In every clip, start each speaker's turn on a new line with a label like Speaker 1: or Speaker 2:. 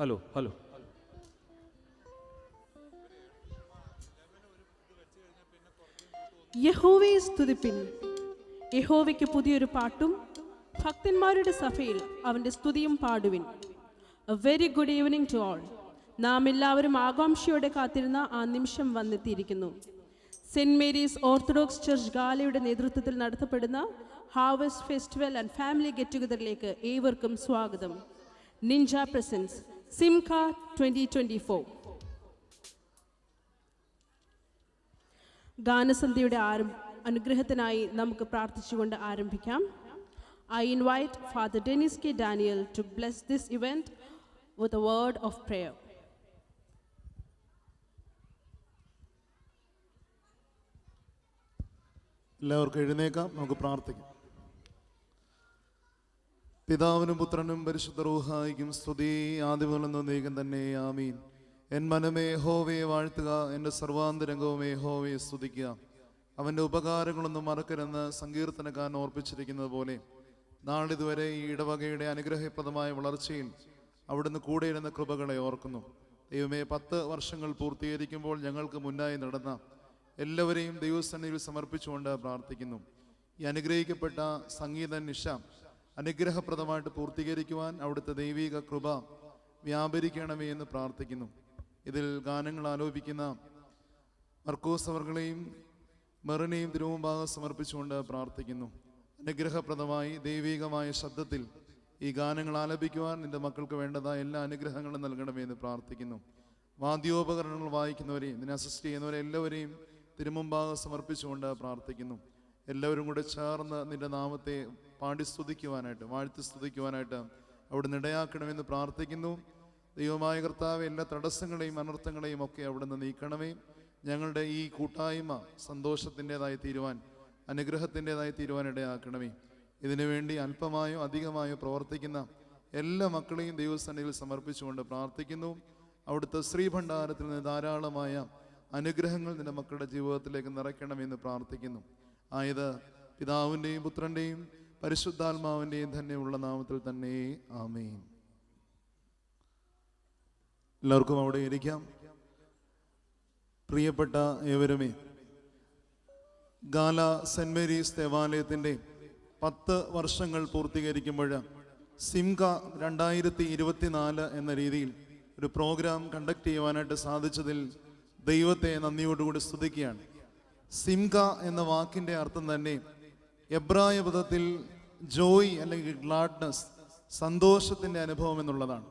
Speaker 1: Hello hello.
Speaker 2: യഹോവയെ സ്തുതിപ്പിൻ, യഹോവയ്ക്ക് പുതിയൊരു പാട്ടും ഭക്തന്മാരുടെ സഭയിൽ അവൻ്റെ സ്തുതിയും പാടുവിൻ. A very good evening to all. നാം എല്ലാവരും ആകാംക്ഷയോടെ കാത്തിരുന്ന ആ നിമിഷം വന്നെത്തിയിരിക്കുന്നു. സെൻറ് മേരീസ് ഓർത്തഡോക്സ് ചർച്ച് ഗാലയുടെ നേതൃത്വത്തിൽ നടത്തപ്പെടുന്ന harvest festival and family get ടുഗദറിലേക്ക് ഏവർക്കും സ്വാഗതം. നിഞ്ച പ്രസൻസ് സിംഖ 2024 ഗാനസന്ധ്യയുടെ അനുഗ്രഹത്തിനായി നമുക്ക് പ്രാർത്ഥിച്ചുകൊണ്ട് ആരംഭിക്കാം. I invite Father Dennis K. Daniel to bless this event with a word of prayer.
Speaker 3: എല്ലാവർക്കും എഴുന്നേക്കാം, നമുക്ക് പ്രാർത്ഥിക്കാം. പിതാവിനും പുത്രനും പരിശുദ്ധ റൂഹായിക്കും സ്തുതി, ആദിമുതൽ എന്നേക്കും തന്നെ. ആമീൻ. എൻ മനമേ യഹോവയെ വാഴ്ത്തുക, എൻ്റെ സർവാന്തരംഗവുമേ യഹോവയെ സ്തുതിക്കുക. അവൻ്റെ ഉപകാരങ്ങളൊന്നും മറക്കരുതെന്ന് സങ്കീർത്തനക്കാരൻ ഓർപ്പിച്ചിരിക്കുന്നത് പോലെ നാളിതുവരെ ഈ ഇടവകയുടെ അനുഗ്രഹപ്രദമായ വളർച്ചയിൽ അവിടുന്ന് കൂടെയിരുന്ന കൃപകളെ ഓർക്കുന്നു. ദൈവമേ, 10 വർഷങ്ങൾ പൂർത്തീകരിക്കുമ്പോൾ ഞങ്ങൾക്ക് മുന്നായി നടന്ന എല്ലാവരെയും ദൈവസന്നിധിയിൽ സമർപ്പിച്ചുകൊണ്ട് പ്രാർത്ഥിക്കുന്നു. ഈ അനുഗ്രഹിക്കപ്പെട്ട സംഗീത നിശ അനുഗ്രഹപ്രദമായിട്ട് പൂർത്തീകരിക്കുവാൻ അവിടുത്തെ ദൈവിക കൃപ വ്യാപരിക്കണമേ എന്ന് പ്രാർത്ഥിക്കുന്നു. ഇതിൽ ഗാനങ്ങൾ ആലോപിക്കുന്ന മർക്കോസ് അവർകളെയും മെറിനെയും തിരുമുമ്പാകെ സമർപ്പിച്ചുകൊണ്ട് പ്രാർത്ഥിക്കുന്നു. അനുഗ്രഹപ്രദമായി ദൈവികമായ ശബ്ദത്തിൽ ഈ ഗാനങ്ങൾ ആലപിക്കുവാൻ നിന്റെ മക്കൾക്ക് വേണ്ടതായ എല്ലാ അനുഗ്രഹങ്ങളും നൽകണമേ എന്ന് പ്രാർത്ഥിക്കുന്നു. വാദ്യോപകരണങ്ങൾ വായിക്കുന്നവരെയും ഇതിനെ അസിസ്റ്റ് ചെയ്യുന്നവരെ എല്ലാവരെയും തിരുമുമ്പാകെ സമർപ്പിച്ചുകൊണ്ട് പ്രാർത്ഥിക്കുന്നു. എല്ലാവരും കൂടെ ചേർന്ന് നിന്റെ നാമത്തെ പാടി സ്തുതിക്കുവാനായിട്ട്, വാഴ്ത്തി സ്തുതിക്കുവാനായിട്ട് അവിടുന്ന് ഇടയാക്കണമെന്ന് പ്രാർത്ഥിക്കുന്നു. ദൈവമായ കർത്താവ്, എല്ലാ തടസ്സങ്ങളെയും അനർത്ഥങ്ങളെയും ഒക്കെ അവിടുന്ന് നീക്കണമേ. ഞങ്ങളുടെ ഈ കൂട്ടായ്മ സന്തോഷത്തിൻ്റെതായി തീരുവാൻ, അനുഗ്രഹത്തിൻ്റെതായി തീരുവാൻ ഇടയാക്കണമേ. ഇതിനുവേണ്ടി അല്പമായോ അധികമായോ പ്രവർത്തിക്കുന്ന എല്ലാ മക്കളെയും ദൈവസന്നിധിയിൽ സമർപ്പിച്ചുകൊണ്ട് പ്രാർത്ഥിക്കുന്നു. അവിടുത്തെ ശ്രീഭണ്ഡാരത്തിൽ നിന്ന് ധാരാളമായ അനുഗ്രഹങ്ങൾ നിന്റെ മക്കളുടെ ജീവിതത്തിലേക്ക് നിറയ്ക്കണമെന്ന് പ്രാർത്ഥിക്കുന്നു. ആയത് പിതാവിൻ്റെയും പുത്രൻ്റെയും പരിശുദ്ധാത്മാവിൻ്റെയും ധന്യമുള്ള നാമത്തിൽ തന്നെ. ആമേൻ. എല്ലാവർക്കും അവിടെ ഇരിക്കാം. പ്രിയപ്പെട്ട ഏവരുമേ, ഗാല സെൻറ് മേരീസ് ദേവാലയത്തിൻ്റെ 10 വർഷങ്ങൾ പൂർത്തീകരിക്കുമ്പോൾ സിംഖ 2024 എന്ന രീതിയിൽ ഒരു പ്രോഗ്രാം കണ്ടക്ട് ചെയ്യുവാനായിട്ട് സാധിച്ചതിൽ ദൈവത്തെ നന്ദിയോടുകൂടി സ്തുതിക്കുകയാണ്. സിംഖ എന്ന വാക്കിൻ്റെ അർത്ഥം തന്നെ എബ്രായ പദത്തിൽ ജോയ് അല്ലെങ്കിൽ ഗ്ലാഡ്നസ്, സന്തോഷത്തിൻ്റെ അനുഭവം എന്നുള്ളതാണ്.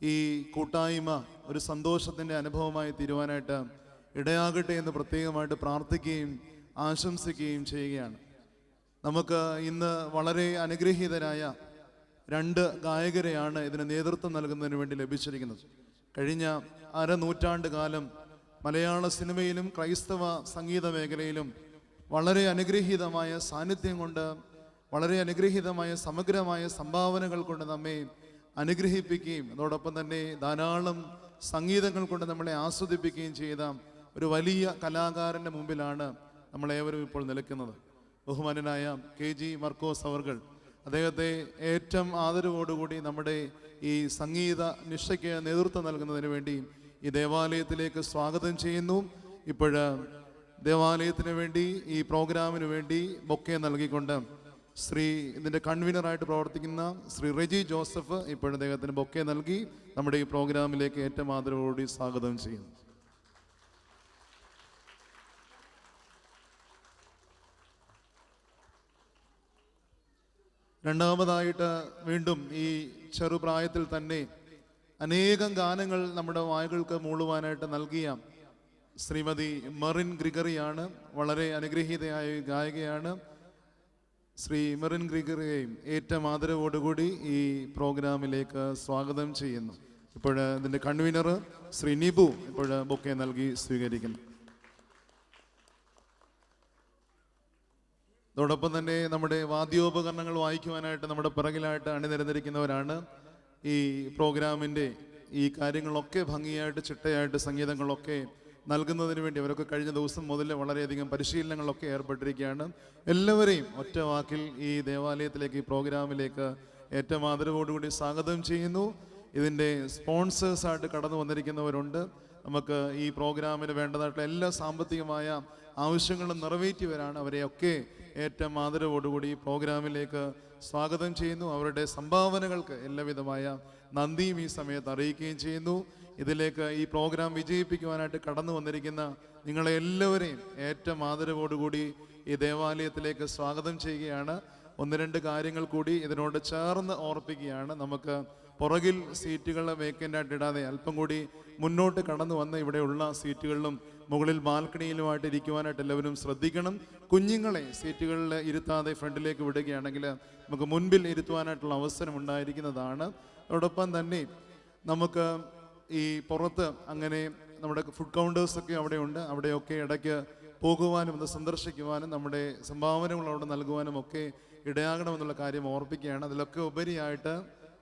Speaker 3: ഈ കൂട്ടായ്മ ഒരു സന്തോഷത്തിൻ്റെ അനുഭവമായി തീരുവാനായിട്ട് ഇടയാകട്ടെ എന്ന് പ്രത്യേകമായിട്ട് പ്രാർത്ഥിക്കുകയും ആശംസിക്കുകയും ചെയ്യുകയാണ്. നമുക്ക് ഇന്ന് വളരെ അനുഗ്രഹീതരായ 2 ഗായകരെയാണ് ഇതിന് നേതൃത്വം നൽകുന്നതിന് വേണ്ടി ലഭിച്ചിരിക്കുന്നത്. കഴിഞ്ഞ അരനൂറ്റാണ്ട് കാലം മലയാള സിനിമയിലും ക്രൈസ്തവ സംഗീത മേഖലയിലും വളരെ അനുഗ്രഹീതമായ സാന്നിധ്യം കൊണ്ട്, വളരെ അനുഗ്രഹീതമായ സമഗ്രമായ സംഭാവനകൾ കൊണ്ട് നമ്മെ അനുഗ്രഹിപ്പിക്കുകയും അതോടൊപ്പം തന്നെ ധാരാളം സംഗീതങ്ങൾ കൊണ്ട് നമ്മളെ ആസ്വദിപ്പിക്കുകയും ചെയ്ത ഒരു വലിയ കലാകാരൻ്റെ മുമ്പിലാണ് നമ്മളേവരും ഇപ്പോൾ നിൽക്കുന്നത്. ബഹുമാനനായ KG മർക്കോസ് അവർകൾ, അദ്ദേഹത്തെ ഏറ്റവും ആദരവോടുകൂടി നമ്മുടെ ഈ സംഗീത നിശയ്ക്ക് നേതൃത്വം നൽകുന്നതിന് വേണ്ടി ഈ ദേവാലയത്തിലേക്ക് സ്വാഗതം ചെയ്യുന്നു. ഇപ്പോഴ് ദേവാലയത്തിന് വേണ്ടി, ഈ പ്രോഗ്രാമിന് വേണ്ടി ബൊക്കെ നൽകിക്കൊണ്ട് ഇതിൻ്റെ കൺവീനറായിട്ട് പ്രവർത്തിക്കുന്ന ശ്രീ റെജി ജോസഫ് ഇപ്പോഴും അദ്ദേഹത്തിന് ബൊക്കെ നൽകി നമ്മുടെ ഈ പ്രോഗ്രാമിലേക്ക് ഏറ്റവും ആദരവോടുകൂടി സ്വാഗതം ചെയ്യുന്നു. രണ്ടാമതായിട്ട് വീണ്ടും ഈ ചെറുപ്രായത്തിൽ തന്നെ അനേകം ഗാനങ്ങൾ നമ്മുടെ വായകൾക്ക് മൂളുവാനായിട്ട് നൽകിയ ശ്രീമതി മെറിൻ ഗ്രിഗറിയാണ്. വളരെ അനുഗ്രഹീതയായ ഗായികയാണ്. ശ്രീ മെറിൻ ഗ്രിഗറിയെയും ഏറ്റവും ആദരവോടുകൂടി ഈ പ്രോഗ്രാമിലേക്ക് സ്വാഗതം ചെയ്യുന്നു. ഇപ്പോൾ ഇതിൻ്റെ കൺവീനർ ശ്രീ നിബു ഇപ്പോൾ ബൊക്കെ നൽകി സ്വീകരിക്കുന്നു. അതോടൊപ്പം തന്നെ നമ്മുടെ വാദ്യോപകരണങ്ങൾ വായിക്കുവാനായിട്ട് നമ്മുടെ പിറകിലായിട്ട് അണിനിരന്നിരിക്കുന്നവരാണ്. ഈ പ്രോഗ്രാമിൻ്റെ ഈ കാര്യങ്ങളൊക്കെ ഭംഗിയായിട്ട് ചിട്ടയായിട്ട് സംഗീതങ്ങളൊക്കെ നൽകുന്നതിന് വേണ്ടി അവരൊക്കെ കഴിഞ്ഞ ദിവസം മുതൽ വളരെയധികം പരിശീലനങ്ങളൊക്കെ ഏർപ്പെട്ടിരിക്കുകയാണ്. എല്ലാവരെയും ഒറ്റ വാക്കിൽ ഈ ദേവാലയത്തിലേക്ക്, ഈ പ്രോഗ്രാമിലേക്ക് ഏറ്റവും ആദരവോടുകൂടി സ്വാഗതം ചെയ്യുന്നു. ഇതിൻ്റെ സ്പോൺസേഴ്സായിട്ട് കടന്നു വന്നിരിക്കുന്നവരുണ്ട്. നമുക്ക് ഈ പ്രോഗ്രാമിന് വേണ്ടതായിട്ടുള്ള എല്ലാ സാമ്പത്തികമായ ആവശ്യങ്ങളും നിറവേറ്റിയവരാണ്. അവരെയൊക്കെ ഏറ്റവും ആദരവോടുകൂടി ഈ പ്രോഗ്രാമിലേക്ക് സ്വാഗതം ചെയ്യുന്നു. അവരുടെ സംഭാവനകൾക്ക് എല്ലാവിധമായ നന്ദിയും ഈ സമയത്ത് അറിയിക്കുകയും ചെയ്യുന്നു. ഇതിലേക്ക് ഈ പ്രോഗ്രാം വിജയിപ്പിക്കുവാനായിട്ട് കടന്നു വന്നിരിക്കുന്ന നിങ്ങളെ എല്ലാവരെയും ഏറ്റവും ആദരവോടുകൂടി ഈ ദേവാലയത്തിലേക്ക് സ്വാഗതം ചെയ്യുകയാണ്. ഒന്ന് രണ്ട് കാര്യങ്ങൾ കൂടി ഇതിനോട് ചേർന്ന് ഓർപ്പിക്കുകയാണ്. നമുക്ക് പുറകിൽ സീറ്റുകൾ വേക്കൻ്റായിട്ട് ഇടാതെ അല്പം കൂടി മുന്നോട്ട് കടന്നു വന്ന് ഇവിടെയുള്ള സീറ്റുകളിലും മുകളിൽ ബാൽക്കണിയിലുമായിട്ട് ഇരിക്കുവാനായിട്ട് എല്ലാവരും ശ്രദ്ധിക്കണം. കുഞ്ഞുങ്ങളെ സീറ്റുകളിൽ ഇരുത്താതെ ഫ്രണ്ടിലേക്ക് വിടുകയാണെങ്കിൽ നമുക്ക് മുൻപിൽ ഇരുത്തുവാനായിട്ടുള്ള അവസരം ഉണ്ടായിരിക്കുന്നതാണ്. അതോടൊപ്പം തന്നെ നമുക്ക് ഈ പുറത്ത് അങ്ങനെ നമ്മുടെ ഫുഡ് കൗണ്ടേഴ്സൊക്കെ അവിടെയുണ്ട്. അവിടെയൊക്കെ ഇടയ്ക്ക് പോകുവാനും അത് സന്ദർശിക്കുവാനും നമ്മുടെ സംഭാവനകൾ അവിടെ നൽകുവാനും ഒക്കെ ഇടയാകണമെന്നുള്ള കാര്യം ഓർപ്പിക്കുകയാണ്. അതിലൊക്കെ ഉപരിയായിട്ട്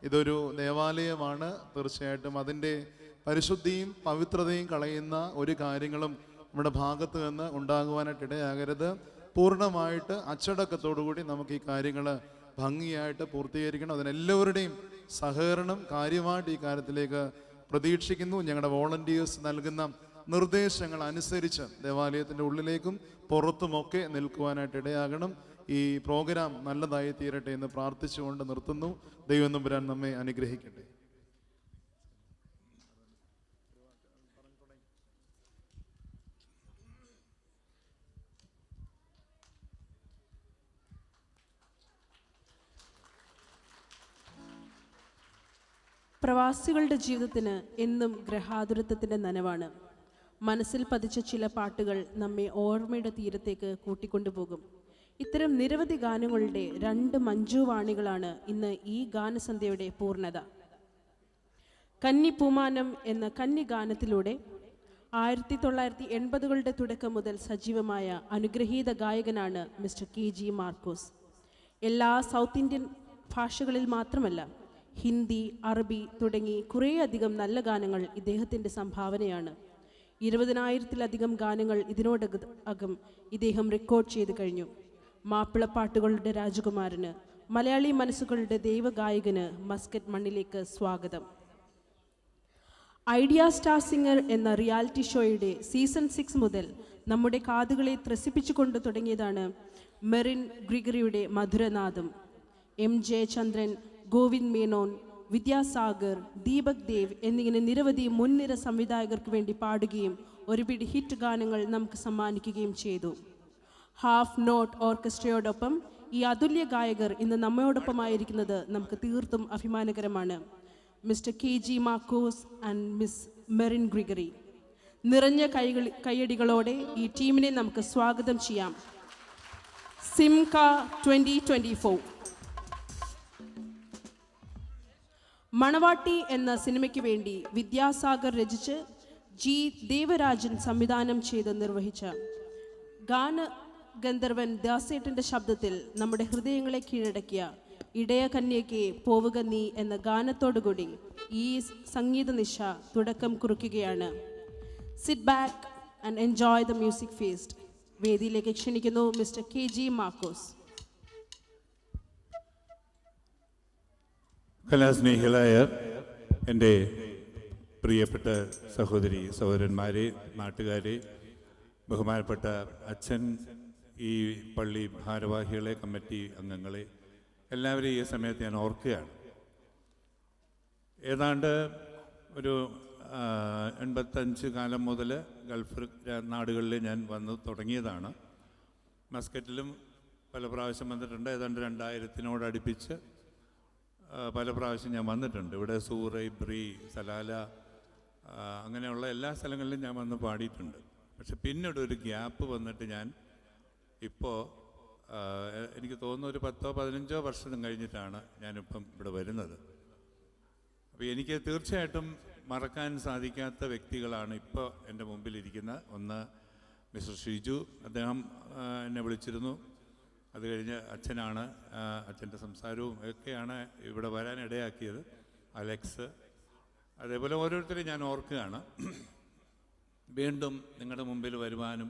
Speaker 3: ഇതൊരു ദേവാലയമാണ്. തീർച്ചയായിട്ടും അതിൻ്റെ പരിശുദ്ധിയും പവിത്രതയും കളയുന്ന ഒരു കാര്യങ്ങളും നമ്മുടെ ഭാഗത്ത് നിന്ന് ഉണ്ടാകുവാനായിട്ട് ഇടയാകരുത്. പൂർണ്ണമായിട്ട് അച്ചടക്കത്തോടുകൂടി നമുക്ക് ഈ കാര്യങ്ങൾ ഭംഗിയായിട്ട് പൂർത്തീകരിക്കണം. അതിനെല്ലാവരുടെയും സഹകരണം കാര്യമായിട്ട് ഈ കാര്യത്തിലേക്ക് പ്രതീക്ഷിക്കുന്നു. ഞങ്ങളുടെ വോളണ്ടിയേഴ്സ് നൽകുന്ന നിർദ്ദേശങ്ങൾ അനുസരിച്ച് ദേവാലയത്തിൻ്റെ ഉള്ളിലേക്കും പുറത്തുമൊക്കെ നിൽക്കുവാനായിട്ട് ഇടയാകണം. ഈ പ്രോഗ്രാം നല്ലതായി തീരട്ടെ എന്ന് പ്രാർത്ഥിച്ചുകൊണ്ട് നിർത്തുന്നു. ദൈവം തമ്പുരാൻ നമ്മെ അനുഗ്രഹിക്കട്ടെ.
Speaker 2: പ്രവാസികളുടെ ജീവിതത്തിന് എന്നും ഗ്രഹാതുരത്വത്തിൻ്റെ നനവാണ്. മനസ്സിൽ പതിച്ച ചില പാട്ടുകൾ നമ്മെ ഓർമ്മയുടെ തീരത്തേക്ക് കൂട്ടിക്കൊണ്ടുപോകും. ഇത്തരം നിരവധി ഗാനങ്ങളുടെ 2 മഞ്ജുവാണികളാണ് ഇന്ന് ഈ ഗാനസന്ധ്യയുടെ പൂർണ്ണത. കന്നി പൂമാനം എന്ന കന്നി ഗാനത്തിലൂടെ 1980കളുടെ തുടക്കം മുതൽ സജീവമായ അനുഗ്രഹീത ഗായകനാണ് മിസ്റ്റർ KG മാർക്കോസ്. എല്ലാ സൗത്ത് ഇന്ത്യൻ ഭാഷകളിൽ മാത്രമല്ല, ഹിന്ദി, അറബി തുടങ്ങി കുറേയധികം നല്ല ഗാനങ്ങൾ ഇദ്ദേഹത്തിൻ്റെ സംഭാവനയാണ്. 20,000-ലധികം ഗാനങ്ങൾ ഇതിനോടകം ഇദ്ദേഹം റെക്കോർഡ് ചെയ്ത് കഴിഞ്ഞു. മാപ്പിളപ്പാട്ടുകളുടെ രാജകുമാരന്, മലയാളി മനസ്സുകളുടെ ദൈവഗായകന് മസ്കറ്റ് മണ്ണിലേക്ക് സ്വാഗതം. ഐഡിയ സ്റ്റാർ സിംഗർ എന്ന റിയാലിറ്റി ഷോയുടെ സീസൺ 6 മുതൽ നമ്മുടെ കാതുകളെ ത്രസിപ്പിച്ചുകൊണ്ട് തുടങ്ങിയതാണ് മെറിൻ ഗ്രിഗറിയുടെ മധുരനാദം. M. ജയചന്ദ്രൻ, ഗോവിന്ദ് മേനോൻ, വിദ്യാസാഗർ, ദീപക് ദേവ് എന്നിങ്ങനെ നിരവധി മുൻനിര സംവിധായകർക്ക് വേണ്ടി പാടുകയും ഒരുപിടി ഹിറ്റ് ഗാനങ്ങൾ നമുക്ക് സമ്മാനിക്കുകയും ചെയ്തു. ഹാഫ് നോട്ട് ഓർക്കസ്ട്രയോടൊപ്പം ഈ അതുല്യ ഗായകർ ഇന്ന് നമ്മോടൊപ്പമായിരിക്കുന്നത് നമുക്ക് തീർത്തും അഭിമാനകരമാണ്. Mister KG Markose and miss Merin Gregory. നിറഞ്ഞ കൈയടികളോടെ ഈ ടീമിനെ നമുക്ക് സ്വാഗതം ചെയ്യാം. സിംക 2024. മണവാട്ടി എന്ന സിനിമയ്ക്ക് വേണ്ടി വിദ്യാസാഗർ രചിച്ച് G. ദേവരാജൻ സംവിധാനം ചെയ്ത് നിർവഹിച്ച ഗാനഗന്ധർവൻ ദാസേട്ടൻ്റെ ശബ്ദത്തിൽ നമ്മുടെ ഹൃദയങ്ങളെ കീഴടക്കിയ ഇടയ കന്യകെ പോവുക നീ എന്ന ഗാനത്തോടുകൂടി ഈ സംഗീത നിശ തുടക്കം കുറിക്കുകയാണ്. Sit back and enjoy the music feast. വേദിയിലേക്ക് ക്ഷണിക്കുന്നു മിസ്റ്റർ KG മാർക്കോസ്.
Speaker 1: കലാസ്നേഹികളായ എൻ്റെ പ്രിയപ്പെട്ട സഹോദരി സഹോദരന്മാരെ, നാട്ടുകാരെ, ബഹുമാനപ്പെട്ട അച്ഛൻ, ഈ പള്ളി ഭാരവാഹികളെ, കമ്മിറ്റി അംഗങ്ങളെ, എല്ലാവരെയും ഈ സമയത്ത് ഞാൻ ഓർക്കുകയാണ്. ഏതാണ്ട് ഒരു 85 കാലം മുതൽ ഗൾഫ് നാടുകളിൽ ഞാൻ വന്ന് തുടങ്ങിയതാണ്. മസ്കറ്റിലും പല പ്രാവശ്യം വന്നിട്ടുണ്ട്. ഏതാണ്ട് 2000-നോടടുപ്പിച്ച് പല പ്രാവശ്യം ഞാൻ വന്നിട്ടുണ്ട്. ഇവിടെ സൂറ, ഇബ്രി, സലാല, അങ്ങനെയുള്ള എല്ലാ സ്ഥലങ്ങളിലും ഞാൻ വന്ന് പാടിയിട്ടുണ്ട്. പക്ഷെ പിന്നീട് ഒരു ഗ്യാപ്പ് വന്നിട്ട് ഞാൻ ഇപ്പോൾ എനിക്ക് തോന്നുന്നു ഒരു 10-15 വർഷം കഴിഞ്ഞിട്ടാണ് ഞാനിപ്പം ഇവിടെ വരുന്നത്. അപ്പോൾ എനിക്ക് തീർച്ചയായിട്ടും മറക്കാൻ സാധിക്കാത്ത വ്യക്തികളാണ് ഇപ്പോൾ എൻ്റെ മുമ്പിലിരിക്കുന്ന. ഒന്ന് മിസ്റ്റർ ഷിജു, അദ്ദേഹം എന്നെ വിളിച്ചിരുന്നു. അത് കഴിഞ്ഞ് അച്ഛനാണ്, അച്ഛൻ്റെ സംസാരവും ഒക്കെയാണ് ഇവിടെ വരാനിടയാക്കിയത്. അലക്സ്, അതേപോലെ ഓരോരുത്തരെയും ഞാൻ ഓർക്കുകയാണ്. വീണ്ടും നിങ്ങളുടെ മുമ്പിൽ വരുവാനും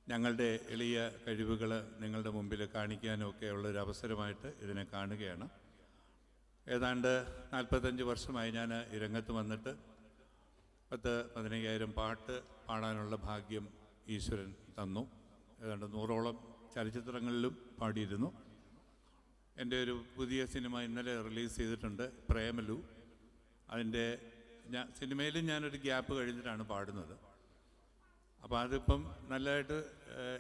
Speaker 1: ഞങ്ങളുടെ എളിയ കഴിവുകൾ നിങ്ങളുടെ മുമ്പിൽ കാണിക്കാനും ഒക്കെ ഉള്ളൊരു അവസരമായിട്ട് ഇതിനെ കാണുകയാണ്. ഏതാണ്ട് 45 വർഷമായി ഞാൻ ഈ രംഗത്ത് വന്നിട്ട് 10-15,000 പാട്ട് പാടാനുള്ള ഭാഗ്യം ഈശ്വരൻ തന്നു. ഏതാണ്ട് 100ഓളം ചലച്ചിത്രങ്ങളിലും പാടിയിരുന്നു. എൻ്റെ ഒരു പുതിയ സിനിമ ഇന്നലെ റിലീസ് ചെയ്തിട്ടുണ്ട്, പ്രേമലു. അതിൻ്റെ സിനിമയിലും ഞാനൊരു ഗ്യാപ്പ് കഴിഞ്ഞിട്ടാണ് പാടുന്നത്. അപ്പോൾ അതിപ്പം നല്ലതായിട്ട്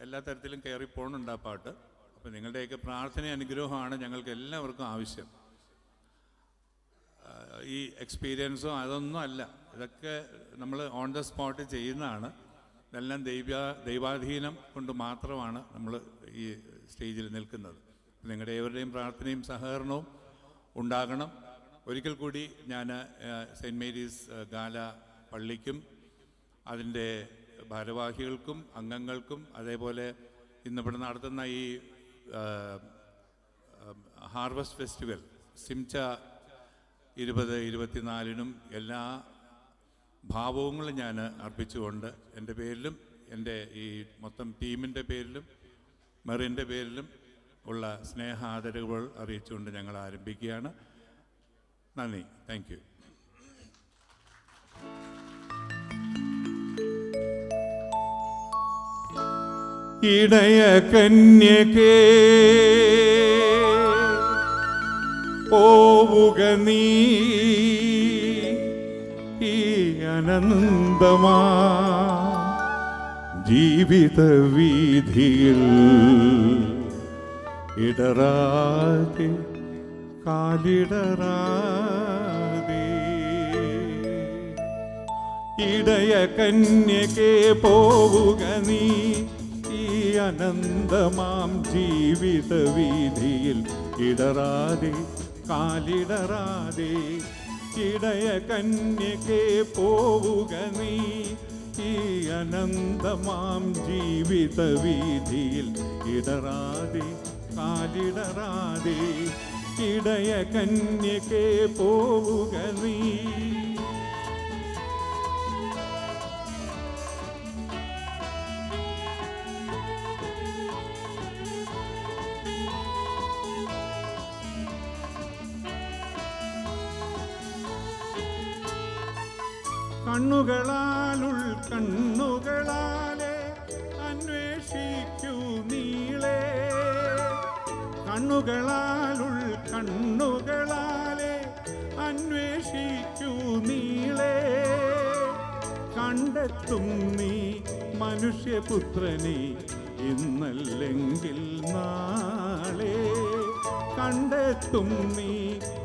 Speaker 1: എല്ലാ തരത്തിലും കയറി പോകുന്നുണ്ട് ആ പാട്ട്. അപ്പോൾ നിങ്ങളുടെയൊക്കെ പ്രാർത്ഥന അനുഗ്രഹമാണ് ഞങ്ങൾക്ക് എല്ലാവർക്കും ആവശ്യം. ഈ എക്സ്പീരിയൻസോ അതൊന്നും അല്ല, ഇതൊക്കെ നമ്മൾ ഓൺ ദ സ്പോട്ട് ചെയ്യുന്നതാണ്. ഇതെല്ലാം ദൈവാധീനം കൊണ്ട് മാത്രമാണ് നമ്മൾ ഈ സ്റ്റേജിൽ നിൽക്കുന്നത്. നിങ്ങളുടെ ഏവരുടെയും പ്രാർത്ഥനയും സഹകരണവും ഉണ്ടാകണം. ഒരിക്കൽ കൂടി ഞാൻ സെൻറ്റ് മേരീസ് ഗാല പള്ളിക്കും അതിൻ്റെ ഭാരവാഹികൾക്കും അംഗങ്ങൾക്കും അതേപോലെ ഇന്നിവിടെ നടത്തുന്ന ഈ ഹാർവസ്റ്റ് ഫെസ്റ്റിവൽ സിംച 2024 എല്ലാ ഭാവങ്ങളും ഞാൻ അർപ്പിച്ചുകൊണ്ട് എൻ്റെ പേരിലും എൻ്റെ ഈ മൊത്തം ടീമിൻ്റെ പേരിലും മെറിൻ്റെ പേരിലും ഉള്ള സ്നേഹാദരവുകൾ അറിയിച്ചുകൊണ്ട് ഞങ്ങൾ ആരംഭിക്കുകയാണ്. നന്ദി. Thank you. ഇടയ കന്യകേ പോവുക നീ ഈ അനന്തമാ ജീവിത വീഥിയിൽ, ഇടറാതെ കാലിടറാതെ. ഇടയ കന്യകേ പോവുക നീ ഈ അനന്തമാം ജീവിത വീഥിയിൽ, ഇടറാതെ കാലിടറാതെ. ഇടയ കന്യകേ പോവുക നീ ഈ അനന്തമാം ജീവിത വീഥിയിൽ, ഇടറാതെ കാലിടറാതെ. ഇടയ കന്യകേ പോവുക നീ. കണ്ണുകളാലുൾ കണ്ണുകളാലെ അന്വേഷിക്കൂ നീളേ, കണ്ണുകളാലുൾ കണ്ണുകളാലെ അന്വേഷിക്കൂ നീളേ. കണ്ടെത്തും നീ മനുഷ്യപുത്രനെ ഇന്നല്ലെങ്കിൽ നാളെ, കണ്ടെത്തും നീ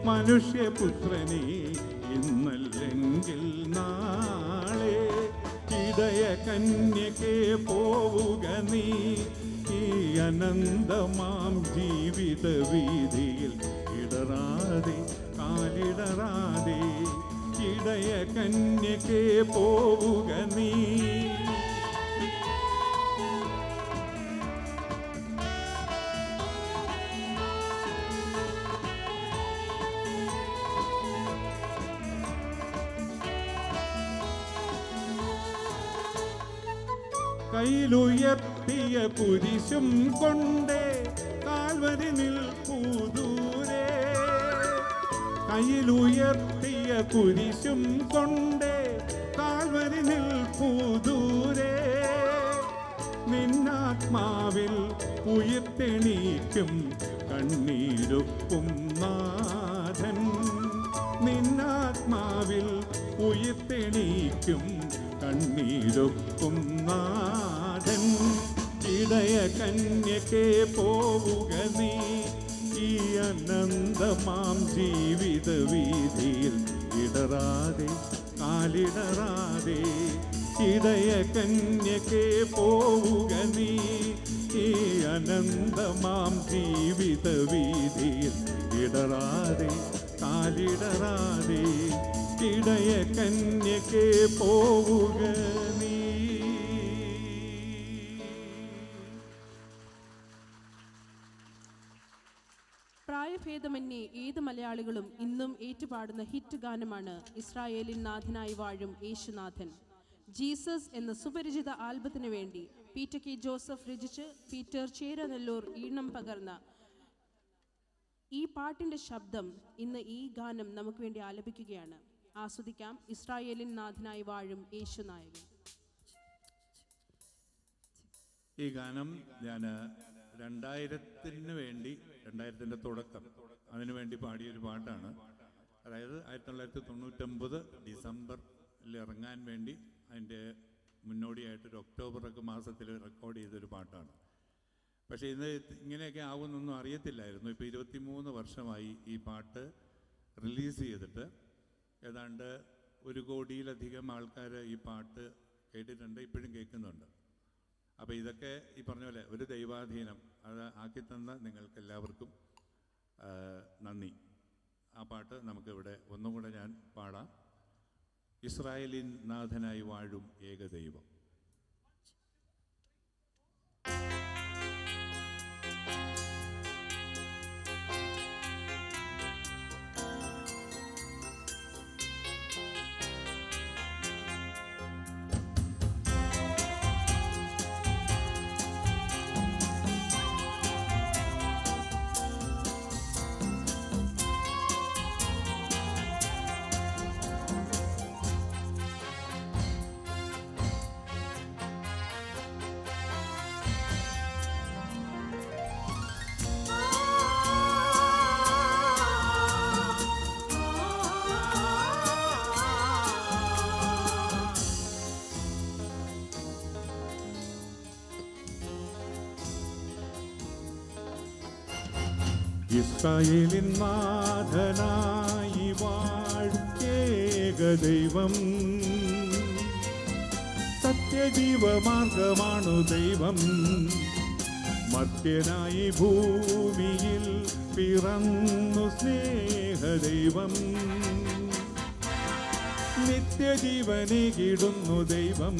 Speaker 1: മനുഷ്യപുത്രനെ ഇന്നല്ലെങ്കിൽ നാളെ. ഇടയ കന്യകേ പോവുക നീ ഈ അനന്തമാം ജീവിത വീഥിയിൽ, ഇടറാതെ കാലിടറാതെ. ഇടയ കന്യകേ പോവുക നീ. കയ്യിലുയർത്തിയ കുരിശും കൊണ്ടേ കാൽവരി നിൽപ്പൂ ദൂരെ, കയ്യിലുയർത്തിയ കുരിശും കൊണ്ടേ കാൽവരി നിൽപ്പൂ ദൂരെ. നിന്നാത്മാവിൽ ഉയർത്തെണീക്കും കണ്ണീരൊപ്പും നാഥൻ, നിന്നാത്മാവിൽ ഉയർത്തെണീക്കും കണ്ണീരൊപ്പും നാഥൻ. ഇടയ കന്യകേ പോവുക നീ ഈ അനന്തമാം ജീവിത വീഥിയിൽ, ഇടറാതെ കാലിടറാതെ. ഇടയ കന്യകേ പോവുക നീ ഈ അനന്തമാം ജീവിത വീഥിയിൽ, ഇടറാതെ കാലിടറാതെ. ഇടയ കന്യകേ പോവുക നീ.
Speaker 2: പ്രായഭേദമന്യേ ഏത് മലയാളികളും ഇന്നും ഏറ്റുപാടുന്ന ഹിറ്റ് ഗാനമാണ് ഇസ്രായേലിൻ നാഥനായി വാഴും യേശുനാഥൻ. ജീസസ് എന്ന സുപരിചിത ആൽബത്തിനു വേണ്ടി പീറ്റർ കെ ജോസഫ് രചിച്ച് പീറ്റർ ചേരനെല്ലൂർ ഈണം പകർന്ന ഈ പാട്ടിൻ്റെ ശബ്ദം ഇന്ന് ഈ ഗാനം നമുക്ക് വേണ്ടി ആലപിക്കുകയാണ്. ആസ്വദിക്കാം. ഇസ്രായേലിൻ നാഥനായി വാഴും യേശുനായകൻ.
Speaker 1: ഈ ഗാനം ഞാൻ 2000-ന് വേണ്ടി, 2000-ൻ്റെ തുടക്കം, അതിനു വേണ്ടി പാടിയൊരു പാട്ടാണ്. അതായത് 1999 ഡിസംബറിൽ ഇറങ്ങാൻ വേണ്ടി അതിൻ്റെ മുന്നോടിയായിട്ടൊരു ഒക്ടോബറൊക്കെ മാസത്തിൽ റെക്കോർഡ് ചെയ്തൊരു പാട്ടാണ്. പക്ഷേ ഇത് ഇങ്ങനെയൊക്കെ ആവുമെന്നൊന്നും അറിയത്തില്ലായിരുന്നു. ഇപ്പോൾ 23 വർഷമായി ഈ പാട്ട് റിലീസ് ചെയ്തിട്ട്. ഏതാണ്ട് 1 കോടിയിലധികം ആൾക്കാർ ഈ പാട്ട് കേട്ടിട്ടുണ്ട്, ഇപ്പോഴും കേൾക്കുന്നുണ്ട്. അപ്പോൾ ഇതൊക്കെ ഈ പറഞ്ഞ പോലെ ഒരു ദൈവാധീനം. അത് ആക്കിത്തന്ന നിങ്ങൾക്കെല്ലാവർക്കും നന്ദി. ആ പാട്ട് നമുക്കിവിടെ ഒന്നും കൂടെ ഞാൻ പാടാം. ഇസ്രായേലിൻ നാഥനായി വാഴും ഏകദൈവം. ഇസ്രായേലിൻ നാഥനായി വാഴും ഏകദൈവം, സത്യജീവമാർഗമാണു ദൈവം. മർത്യനായി ഭൂമിയിൽ പിറന്നു സ്നേഹദൈവം, നിത്യജീവനേകിടുന്നു ദൈവം.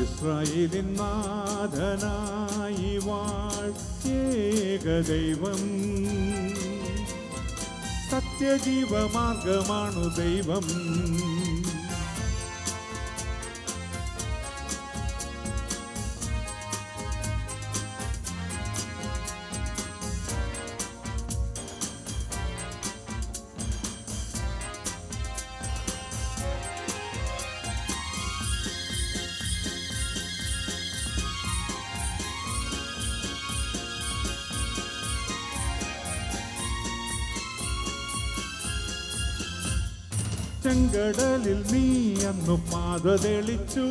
Speaker 1: ഇസ്രായേലിൻ നാഥനായി വാഴും ഏകദൈവം, സത്യജീവമാർഗമാണു ദൈവം. ചെങ്കടലിൽ നീ അന്നു പാത തെളിച്ചു,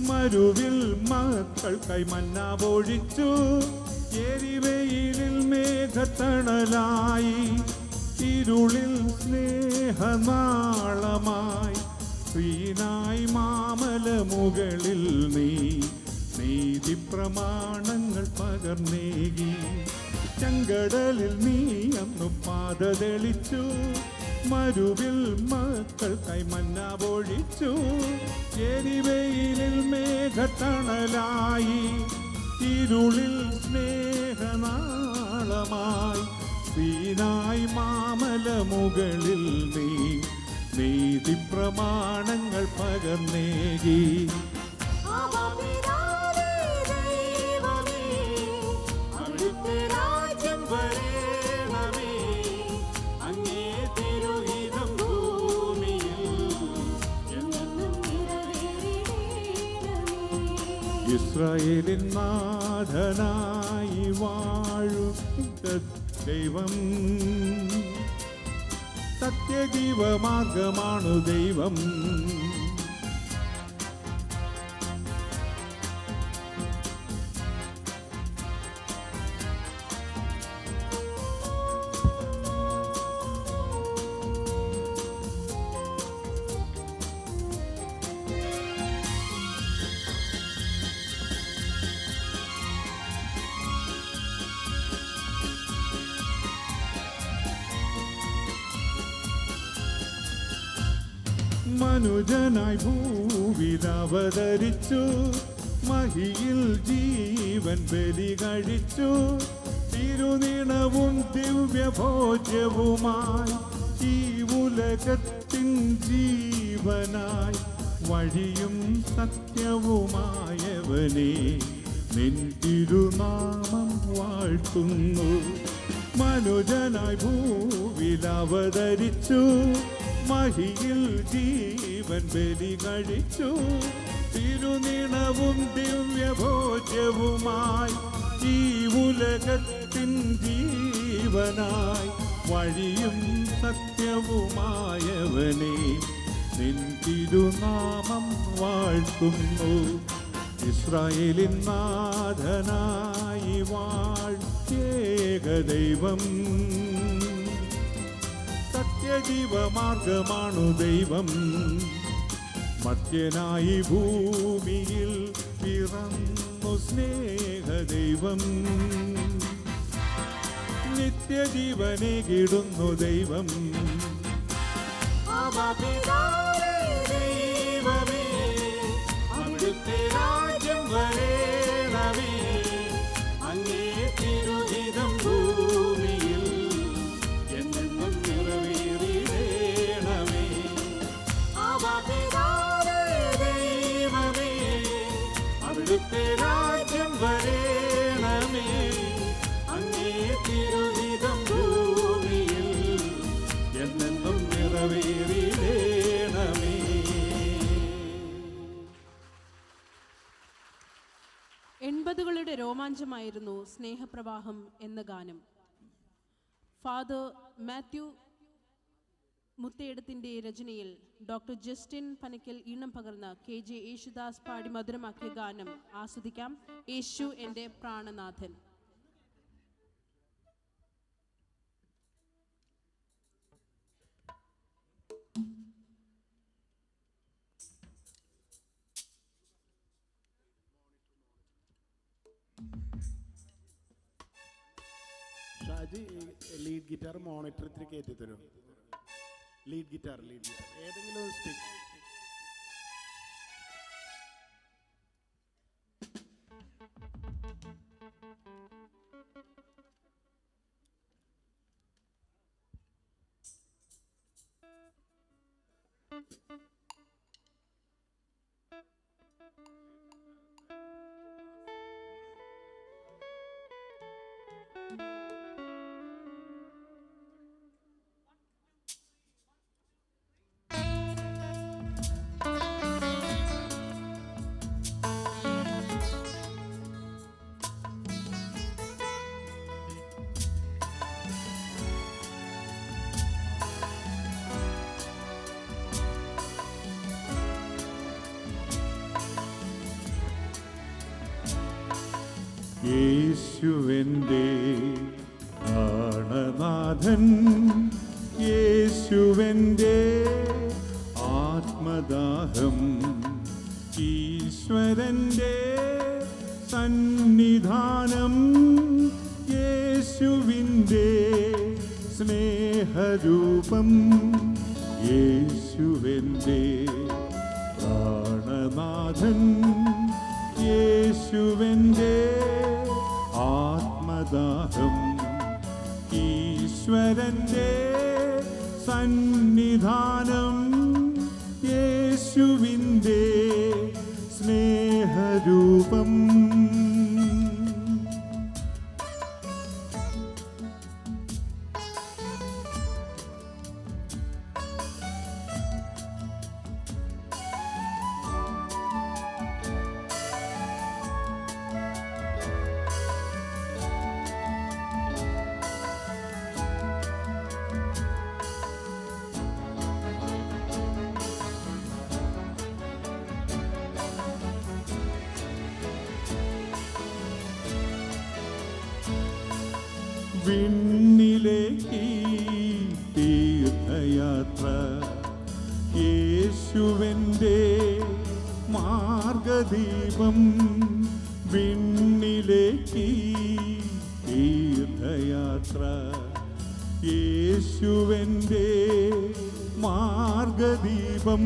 Speaker 1: മരുവിൽ മക്കൾക്കായി മന്ന പൊഴിച്ചു. എരിവെയിലിൽ മേഘത്തണലായി, ഇരുളിൽ സ്നേഹനാളമായി. സീനായി മാമല മുകളിൽ നീ നീതി പ്രമാണങ്ങൾ പകർന്നേകി. ചെങ്കടലിൽ നീ അന്നു പാത തെളിച്ചു, മരുവിൽ മക്കൾക്കായി മന്ന പൊഴിച്ചു. എരിവെയിലിൽ മേഘത്തണലായി, ഇരുളിൽ സ്നേഹനാളമായി. സീനായി മാമല മുകളിൽ നീ നീതി പ്രമാണങ്ങൾ പകർന്നേകി. ഇസ്രായേലിൻ നാഥനായി വാഴും ദൈവം, സത്യജീവമാർഗമാണു ദൈവം.
Speaker 4: മനുജനായി ഭൂവിൽ അവതരിച്ചു, മഹിയിൽ ജീവൻ ബലി കഴിച്ചു. തിരുനിണവും ദിവ്യഭോജ്യവുമായി ഈ ഉലകത്തിൻ ജീവനായി വഴിയും സത്യവുമായവനെ നിൻ തിരുനാമം വാഴ്ത്തുന്നു. മനുജനായി ഭൂവിൽ അവതരിച്ചു, മഹിയിൽ ജീവൻ ബലി കഴിച്ചു. തിരുനിണവും ദിവ്യഭോജ്യവുമായി ഈ ഉലകത്തിൻ ജീവനായി വഴിയും സത്യവുമായവനെ നിൻ തിരുനാമം വാഴ്ത്തുന്നു. ഇസ്രായേലിൻ നാഥനായി വാഴ്ത്തേകദൈവം, സത്യജീവമാർഗമാണു ദൈവം. മർത്യനായി ഭൂമിയിൽ പിറന്നു സ്നേഹദൈവം, നിത്യജീവനെ കിടുന്നു ദൈവം. ദൈവമേ, അവിടുത്തെ രാജ്യം വരേണമേ, അങ്ങേ തിരുഹിതം ഭൂമിയിൽ എന്നെന്നും നിറവേറിടേണമേ. ദൈവമേ, അവിടുത്തെ രാജ്യം വരേണമേ, അങ്ങേ തിരുഹിതം ഭൂമിയിൽ എന്നെന്നും നിറവേറിടേണമേ.
Speaker 2: എൺപതുകളുടെ രോമാഞ്ചമായിരുന്നു സ്നേഹപ്രവാഹം എന്ന ഗാനം. ഫാദർ മാത്യു മുത്തേടത്തിൻ്റെ രചനയിൽ ഡോക്ടർ ജസ്റ്റിൻ പനക്കൽ ഈണം പകർന്ന KJ യേശുദാസ് പാടി മധുരമാക്കിയ ഗാനം ആസ്വദിക്കാം. യേശു എൻ്റെ പ്രാണനാഥൻ.
Speaker 5: ഷാജി ലീഡ് ഗിറ്റാർ മോണിറ്റർ ഇത്തിരി കയറ്റി തരും. ലീഡ് ഗിറ്റാർ ഏതെങ്കിലും സ്റ്റിക്ക്.
Speaker 4: യേശുവെൻ്റെ പ്രാണനാഥൻ, യേശുവെൻ്റെ ആത്മദാഹം, ഈശ്വരൻ്റെ സന്നിധാനം, യേശുവിൻ്റെ സ്നേഹരൂപം, യേശുവെൻ്റെ പ്രാണനാഥൻ, യേശുവെൻ്റെ ആത്മദാഹം, ഈശ്വരൻ്റെ സന്നിധാനം, യേശുവിൻ്റെ സ്നേഹരൂപം. വിണ്ണിലേക്ക് തീർത്ഥയാത്ര, യേശുവെൻ്റെ മാർഗദീപം. വിണ്ണിലേക്ക് തീർത്ഥയാത്ര, യേശുവെൻ്റെ മാർഗ പ്രഭാതദീപം.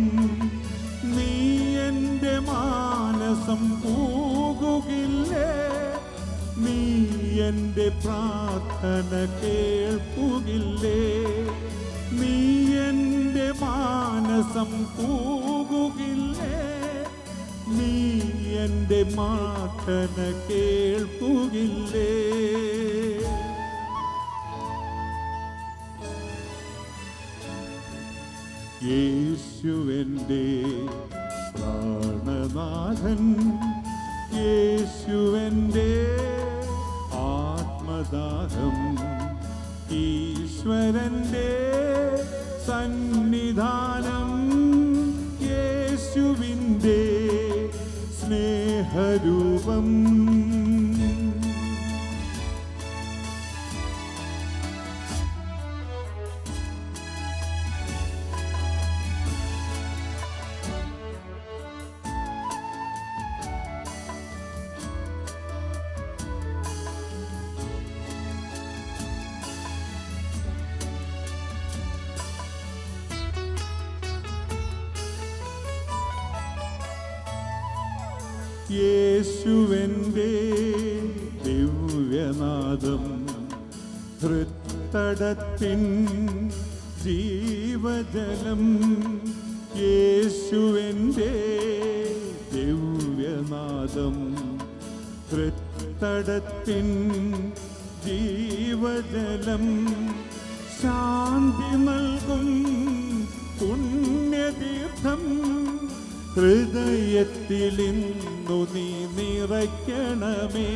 Speaker 4: നീ എൻ്റെ മാനസം പൂകുകില്ലേ? നീ എൻ്റെ പ്രാർത്ഥന കേൾക്കുകില്ലേ? നീ എൻ്റെ മാനസം പൂകുകില്ലേ? നീ എൻ്റെ പ്രാർത്ഥന കേൾക്കുകില്ലേ? യേശുവെൻ്റെ പ്രാണനാഥൻ, യേശുവെൻ്റെ ആത്മദാഹം, ഈശ്വരൻ്റെ സന്നിധാനം, യേശുവിൻ്റെ സ്നേഹരൂപം. യേശുവെൻ്റെ ദിവ്യനാദം, ഹൃത്തടത്തിൻ ജീവജലം. യേശുവെൻ്റെ ദിവ്യനാദം, ഹൃത്തടത്തിൻ ജീവജലം. ശാന്തി നൽകും പുണ്യതീർത്ഥം, ഹൃദയത്തിലിന്നു നീ നിറയ്ക്കണമേ.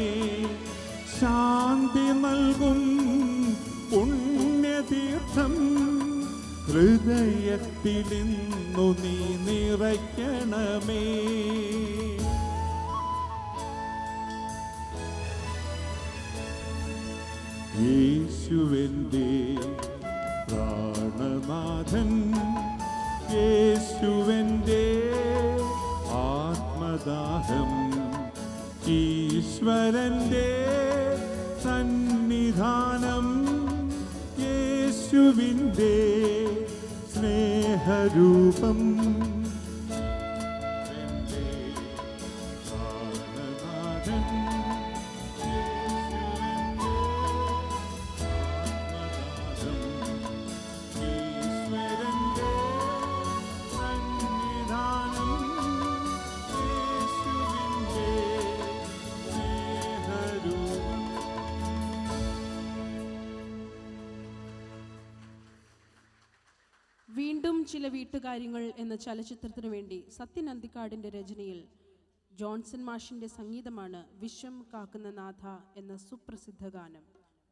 Speaker 4: ശാന്തി നൽകും പുണ്യതീർത്ഥം, ഹൃദയത്തിലിന്നു നീ നിറയ്ക്കണമേ. യേശുവെൻ്റെ പ്രാണനാഥൻ, യേശുവെൻ്റെ ആത്മദാഹം, ഈശ്വരൻ്റെ സന്നിധാനം, യേശുവിൻ്റെ സ്നേഹരൂപം. പ്രാണനാഥൻ,
Speaker 2: വീണ്ടും ചില വീട്ടുകാര്യങ്ങൾ എന്ന ചലച്ചിത്രത്തിനു വേണ്ടി സത്യൻ അന്തിക്കാടിൻ്റെ രചനയിൽ ജോൺസൺ മാഷിൻ്റെ സംഗീതമാണ് വിശ്വം കാക്കുന്ന നാഥ എന്ന സുപ്രസിദ്ധ ഗാനം.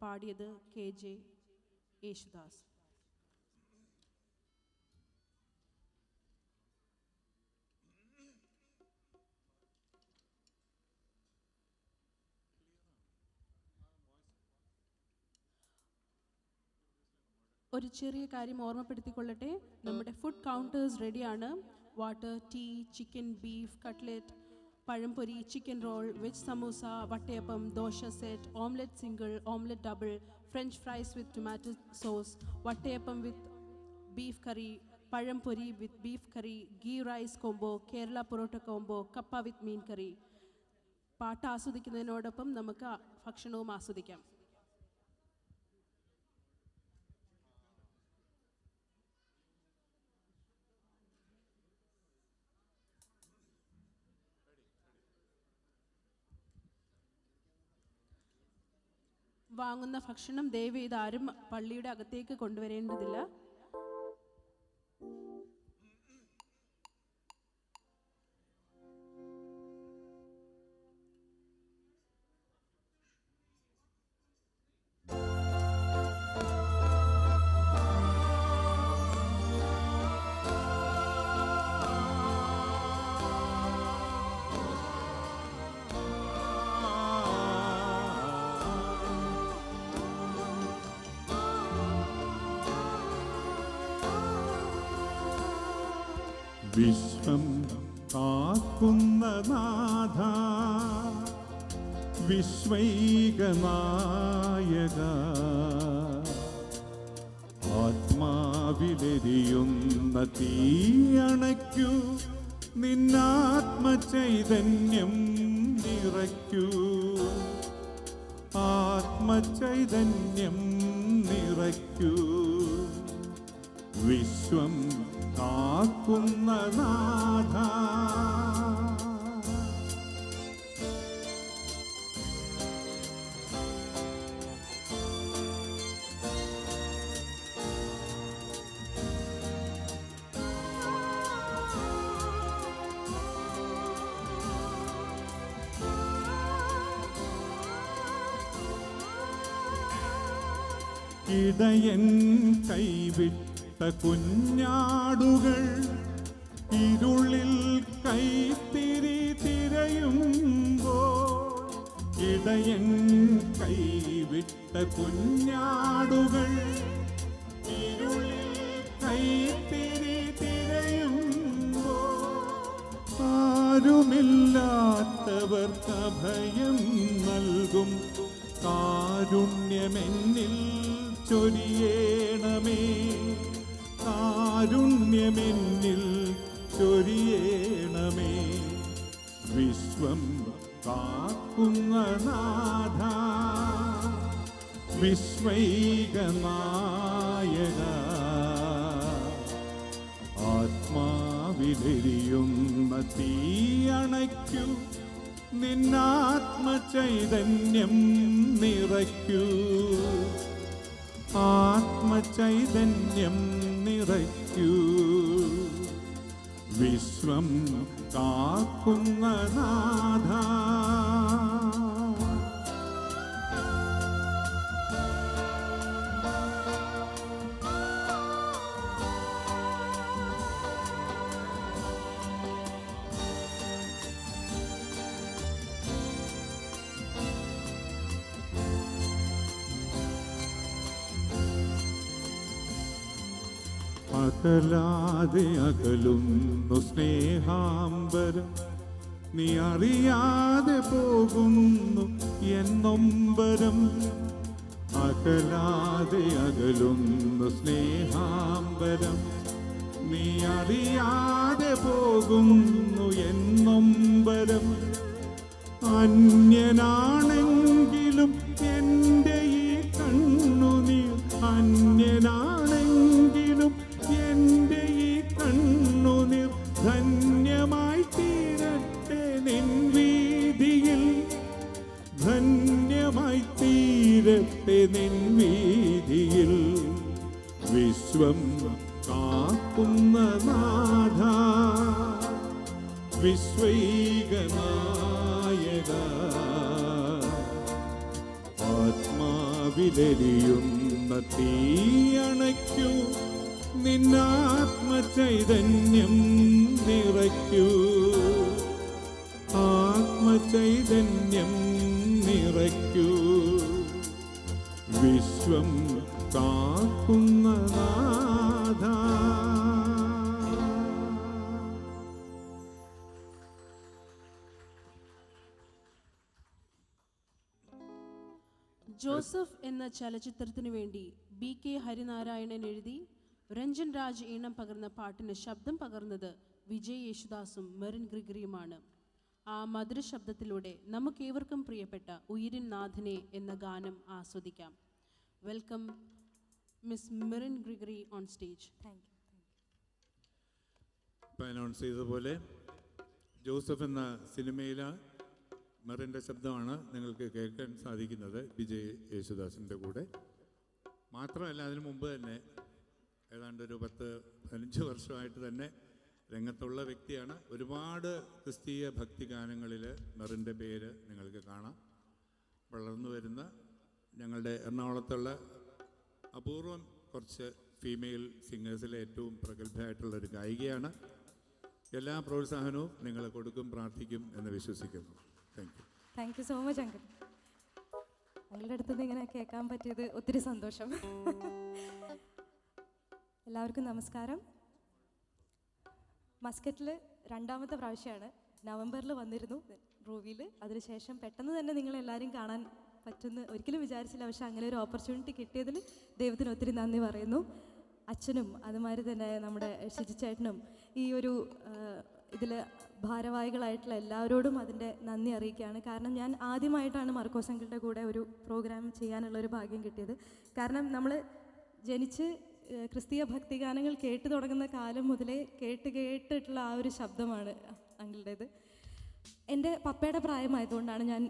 Speaker 2: പാടിയത് KJ യേശുദാസ്. ഒരു ചെറിയ കാര്യം ഓർമ്മപ്പെടുത്തിക്കൊള്ളട്ടെ, നമ്മുടെ ഫുഡ് കൗണ്ടേഴ്സ് റെഡിയാണ്. Water, tea, chicken, beef cutlet, pazhampori, chicken roll, veg samosa, vattayappam, dosa set, omelette single, omelette double, French fries with tomato sauce, vattayappam with beef curry, pazhampori with beef curry, ghee rice combo, Kerala porotta combo, kappa with മീൻ കറി. പാട്ട് ആസ്വദിക്കുന്നതിനോടൊപ്പം നമുക്ക് ഭക്ഷണവും ആസ്വദിക്കാം. വാങ്ങുന്ന ഭക്ഷണം ദയവേത് ആരും പള്ളിയുടെ അകത്തേക്ക് കൊണ്ടുവരേണ്ടതില്ല.
Speaker 4: വിശ്വം കാക്കുന്ന നാഥ, വിശ്വൈകനായക, ആത്മാവിലെരിയുന്ന തീയണയ്ക്കൂ, നിന്നാത്മചൈതന്യം നിറയ്ക്കൂ, ആത്മചൈതന്യം നിറയ്ക്കൂ. വിശ്വം കാക്കുന്ന നാഥ, ഇടയൻ കൈവിട്ട കുഞ്ഞാടുകൾ ഇരുളിൽ കൈത്തിരി തിരയുമ്പോൾ, ഇടയൻ കൈവിട്ട കുഞ്ഞാടുകൾ ഇരുളിൽ കൈത്തിരി തിരയുമ്പോൾ, ആരുമില്ലാത്തവർക്ക് അഭയം നൽകും കാരുണ്യമെന്നിൽ ചൊരിയേണമേ, കാരുണ്യമെന്നിൽ ചൊരിയേണമേ. വിശ്വം കാക്കുന്ന നാഥ, വിശ്വൈക നായക, ആത്മാവിലെരിയുന്ന തീയണയ്ക്കൂ, നിന്നാത്മചൈതന്യം നിറയ്ക്കൂ, ആത്മചൈതന്യം നിറയ്ക്കൂ. വിശ്വം കാക്കുന്ന നാഥ, അകലാതെ അകലുന്നു സ്നേഹാംബരം, നീ അറിയാതെ പോകുന്നു എന്നൊമ്പരം. അകലാതെ അകലുന്നു സ്നേഹാംബരം, നീ അറിയാതെ പോകുന്നു എന്നൊമ്പരം. അന്യനാണെങ്കിലും എൻ്റെ ഈ കണ്ണുനീർ, അന്യനാണെങ്കിലും എൻ്റെ ഈ കണ്ണുനീർ ധന്യമായി തീരട്ടെ നിൻ വീതിയിൽ, ധന്യമായി തീരട്ടെ നിൻ വീതിയിൽ. വിശ്വം കാക്കുന്ന നാഥ, വിശ്വൈക നായക, ആത്മാവിലെരിയുന്ന തീയണയ്ക്കൂ, നിന്നാത്മചൈതന്യം നിറയ്ക്കൂ, ആത്മചൈതന്യം നിറയ്ക്കൂ. വിശ്വം കാക്കുന്ന നാഥ.
Speaker 2: ജോസഫ് എന്ന ചലച്ചിത്രത്തിനു വേണ്ടി BK ഹരിനാരായണൻ എഴുതി രഞ്ജൻ രാജ് ഈണം പകർന്ന പാട്ടിന് ശബ്ദം പകർന്നത് വിജയ് യേശുദാസും മെറിൻ ഗ്രിഗറിയുമാണ്. ആ മധുര ശബ്ദത്തിലൂടെ നമുക്കേവർക്കും പ്രിയപ്പെട്ട ഉയിരിൻ നാഥനെ എന്ന ഗാനം ആസ്വദിക്കാം. Welcome miss Merin Gregory on stage.
Speaker 6: Thank you.
Speaker 1: ഇപ്പം അനൗൺസ് ചെയ്തതുപോലെ ജോസഫ് എന്ന സിനിമയിലെ മെറിൻ്റെ ശബ്ദമാണ് നിങ്ങൾക്ക് കേൾക്കാൻ സാധിക്കുന്നത് വിജയ് യേശുദാസിൻ്റെ കൂടെ. മാത്രമല്ല അതിനു മുമ്പ് തന്നെ ഏതാണ്ട് ഒരു 10-15 വർഷമായിട്ട് തന്നെ രംഗത്തുള്ള വ്യക്തിയാണ്. ഒരുപാട് ക്രിസ്തീയ ഭക്തി ഗാനങ്ങളിൽ മെറിൻ്റെ പേര് നിങ്ങൾക്ക് കാണാം. വളർന്നു വരുന്ന ഞങ്ങളുടെ എറണാകുളത്തുള്ള അപൂർവം കുറച്ച് ഫീമെയിൽ സിംഗേഴ്സിലെ ഏറ്റവും പ്രഗത്ഭയായിട്ടുള്ളൊരു ഗായികയാണ്. എല്ലാ പ്രോത്സാഹനവും നിങ്ങൾ കൊടുക്കും, പ്രാർത്ഥിക്കും എന്ന് വിശ്വസിക്കുന്നു.
Speaker 6: Thank you so much uncle. അങ്കിളുടെ അടുത്തുനിന്ന് ഇങ്ങനെ കേൾക്കാൻ പറ്റിയത് ഒത്തിരി സന്തോഷം. എല്ലാവർക്കും നമസ്കാരം. മസ്കറ്റിൽ 2ാമത്തെ പ്രാവശ്യമാണ്. നവംബറിൽ വന്നിരുന്നു റൂവിയിൽ. അതിനുശേഷം പെട്ടെന്ന് തന്നെ നിങ്ങളെല്ലാവരും കാണാൻ പറ്റുമെന്ന് ഒരിക്കലും വിചാരിച്ചില്ല. പക്ഷെ അങ്ങനെ ഒരു ഓപ്പർച്യൂണിറ്റി കിട്ടിയതിൽ ദൈവത്തിന് ഒത്തിരി നന്ദി പറയുന്നു. അച്ഛനും അതുമാതിരി തന്നെ നമ്മുടെ ഷിജിച്ചേട്ടനും ഈ ഒരു ഇതിൽ ഭാരവാഹികളായിട്ടുള്ള എല്ലാവരോടും അതിൻ്റെ നന്ദി അറിയിക്കുകയാണ്. കാരണം ഞാൻ ആദ്യമായിട്ടാണ് മർക്കോസ് അങ്കിളുടെ കൂടെ ഒരു പ്രോഗ്രാം ചെയ്യാനുള്ളൊരു ഭാഗ്യം കിട്ടിയത്. കാരണം നമ്മൾ ജനിച്ച് ക്രിസ്തീയ ഭക്തിഗാനങ്ങൾ കേട്ടു തുടങ്ങുന്ന കാലം മുതലേ കേട്ടിട്ടുള്ള ആ ഒരു ശബ്ദമാണ് അങ്കിളുടേത്. എൻ്റെ പപ്പയുടെ പ്രായമായതുകൊണ്ടാണ് ഞാൻ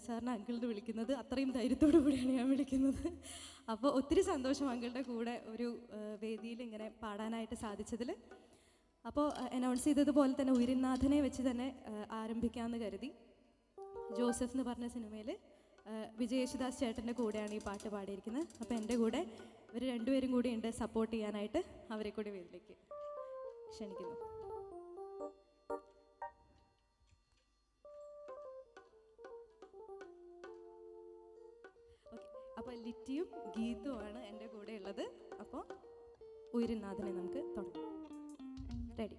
Speaker 6: സാറിനെ അങ്കിളിന് വിളിക്കുന്നത്. അത്രയും ധൈര്യത്തോടു കൂടിയാണ് ഞാൻ വിളിക്കുന്നത്. അപ്പോൾ ഒത്തിരി സന്തോഷം അങ്കിളുടെ കൂടെ ഒരു വേദിയിൽ ഇങ്ങനെ പാടാനായിട്ട് സാധിച്ചതിൽ. അപ്പോൾ അനൗൺസ് ചെയ്തതുപോലെ തന്നെ ഉയരുന്നാഥനെ വെച്ച് തന്നെ ആരംഭിക്കാമെന്ന് കരുതി. ജോസഫ് എന്ന് പറഞ്ഞ സിനിമയിൽ വിജയ് യേശുദാസ് ചേട്ടൻ്റെ കൂടെയാണ് ഈ പാട്ട് പാടിയിരിക്കുന്നത്. അപ്പോൾ എൻ്റെ കൂടെ ഇവർ രണ്ടുപേരും കൂടി ഉണ്ട് സപ്പോർട്ട് ചെയ്യാനായിട്ട്. അവരെ കൂടി വേദിയിലേക്ക് ക്ഷണിക്കുന്നു. ഓക്കെ, അപ്പോൾ ലിറ്റിയും ഗീതുമാണ് എൻ്റെ കൂടെ ഉള്ളത്. അപ്പോൾ ഉയരുന്നാഥനെ നമുക്ക് തുടങ്ങാം. റെഡി?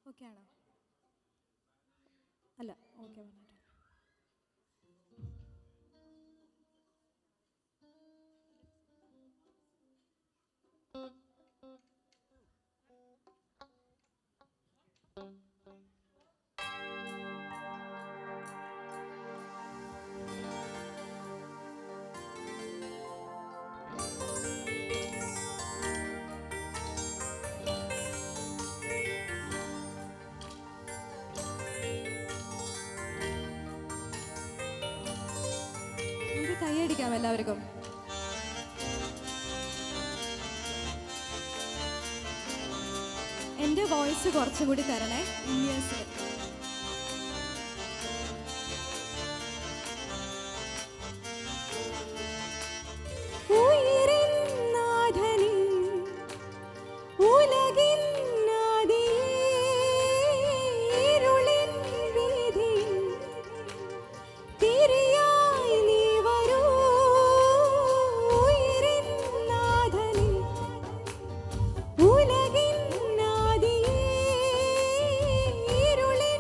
Speaker 6: ഓക്കെ ആണോ? അല്ല, ഓക്കെ പറഞ്ഞിട്ട്. കൈയടിക്കാം എല്ലാവർക്കും. എൻ്റെ വോയിസ് കുറച്ചും കൂടി തരണേ. ഇയേഴ്സിൽ ഇരുളിൻ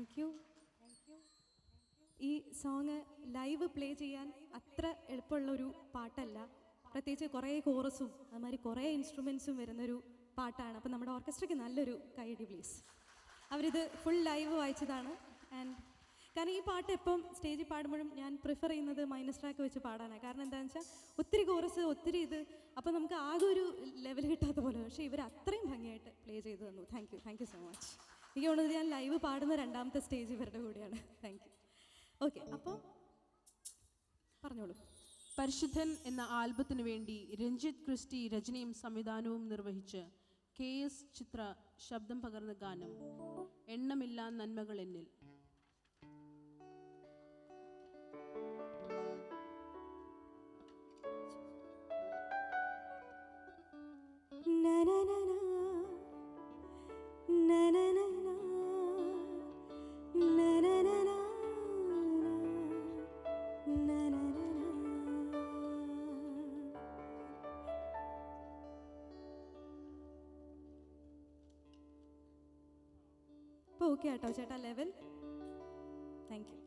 Speaker 6: താങ്ക് യു. ഈ സോങ് ലൈവ് പ്ലേ ചെയ്യാൻ അത്ര എളുപ്പമുള്ളൊരു പാട്ടല്ല. പ്രത്യേകിച്ച് കുറേ കോറസും അതുമാതിരി കുറേ ഇൻസ്ട്രുമെൻസും വരുന്നൊരു പാട്ടാണ്. അപ്പം നമ്മുടെ ഓർക്കസ്ട്രയ്ക്ക് നല്ലൊരു കൈയടി പ്ലീസ്. അവരിത് ഫുൾ ലൈവ് വായിച്ചതാണ്. ആൻഡ് കാരണം ഈ പാട്ട് എപ്പം സ്റ്റേജിൽ പാടുമ്പോഴും ഞാൻ പ്രിഫർ ചെയ്യുന്നത് മൈനസ് ട്രാക്ക് വെച്ച് പാടാനാണ്. കാരണം എന്താണെന്ന് വെച്ചാൽ ഒത്തിരി കോറസ് ഒത്തിരി ഇത് അപ്പോൾ നമുക്ക് ആകെ ഒരു ലെവൽ കിട്ടാത്ത പോലെ. പക്ഷേ ഇവർ അത്രയും ഭംഗിയായിട്ട് പ്ലേ ചെയ്ത് തന്നു. Thank you so much. എനിക്ക് തോന്നുന്നത് ഞാൻ ലൈവ് പാടുന്ന രണ്ടാമത്തെ സ്റ്റേജ് ഇവരുടെ കൂടെയാണ്. Thank you. ഓക്കെ, അപ്പോൾ പറഞ്ഞോളൂ.
Speaker 2: പരിശുദ്ധൻ എന്ന ആൽബത്തിനു വേണ്ടി രഞ്ജിത്ത് ക്രിസ്റ്റി രചനയും സംവിധാനവും നിർവഹിച്ച് KS ചിത്ര ശബ്ദം പകർന്ന ഗാനം എണ്ണമില്ല നന്മകൾ എന്നിൽ.
Speaker 6: ഇപ്പോൾ ഓക്കെ ആട്ടോ ചേട്ടാ ലെവൽ. Thank you.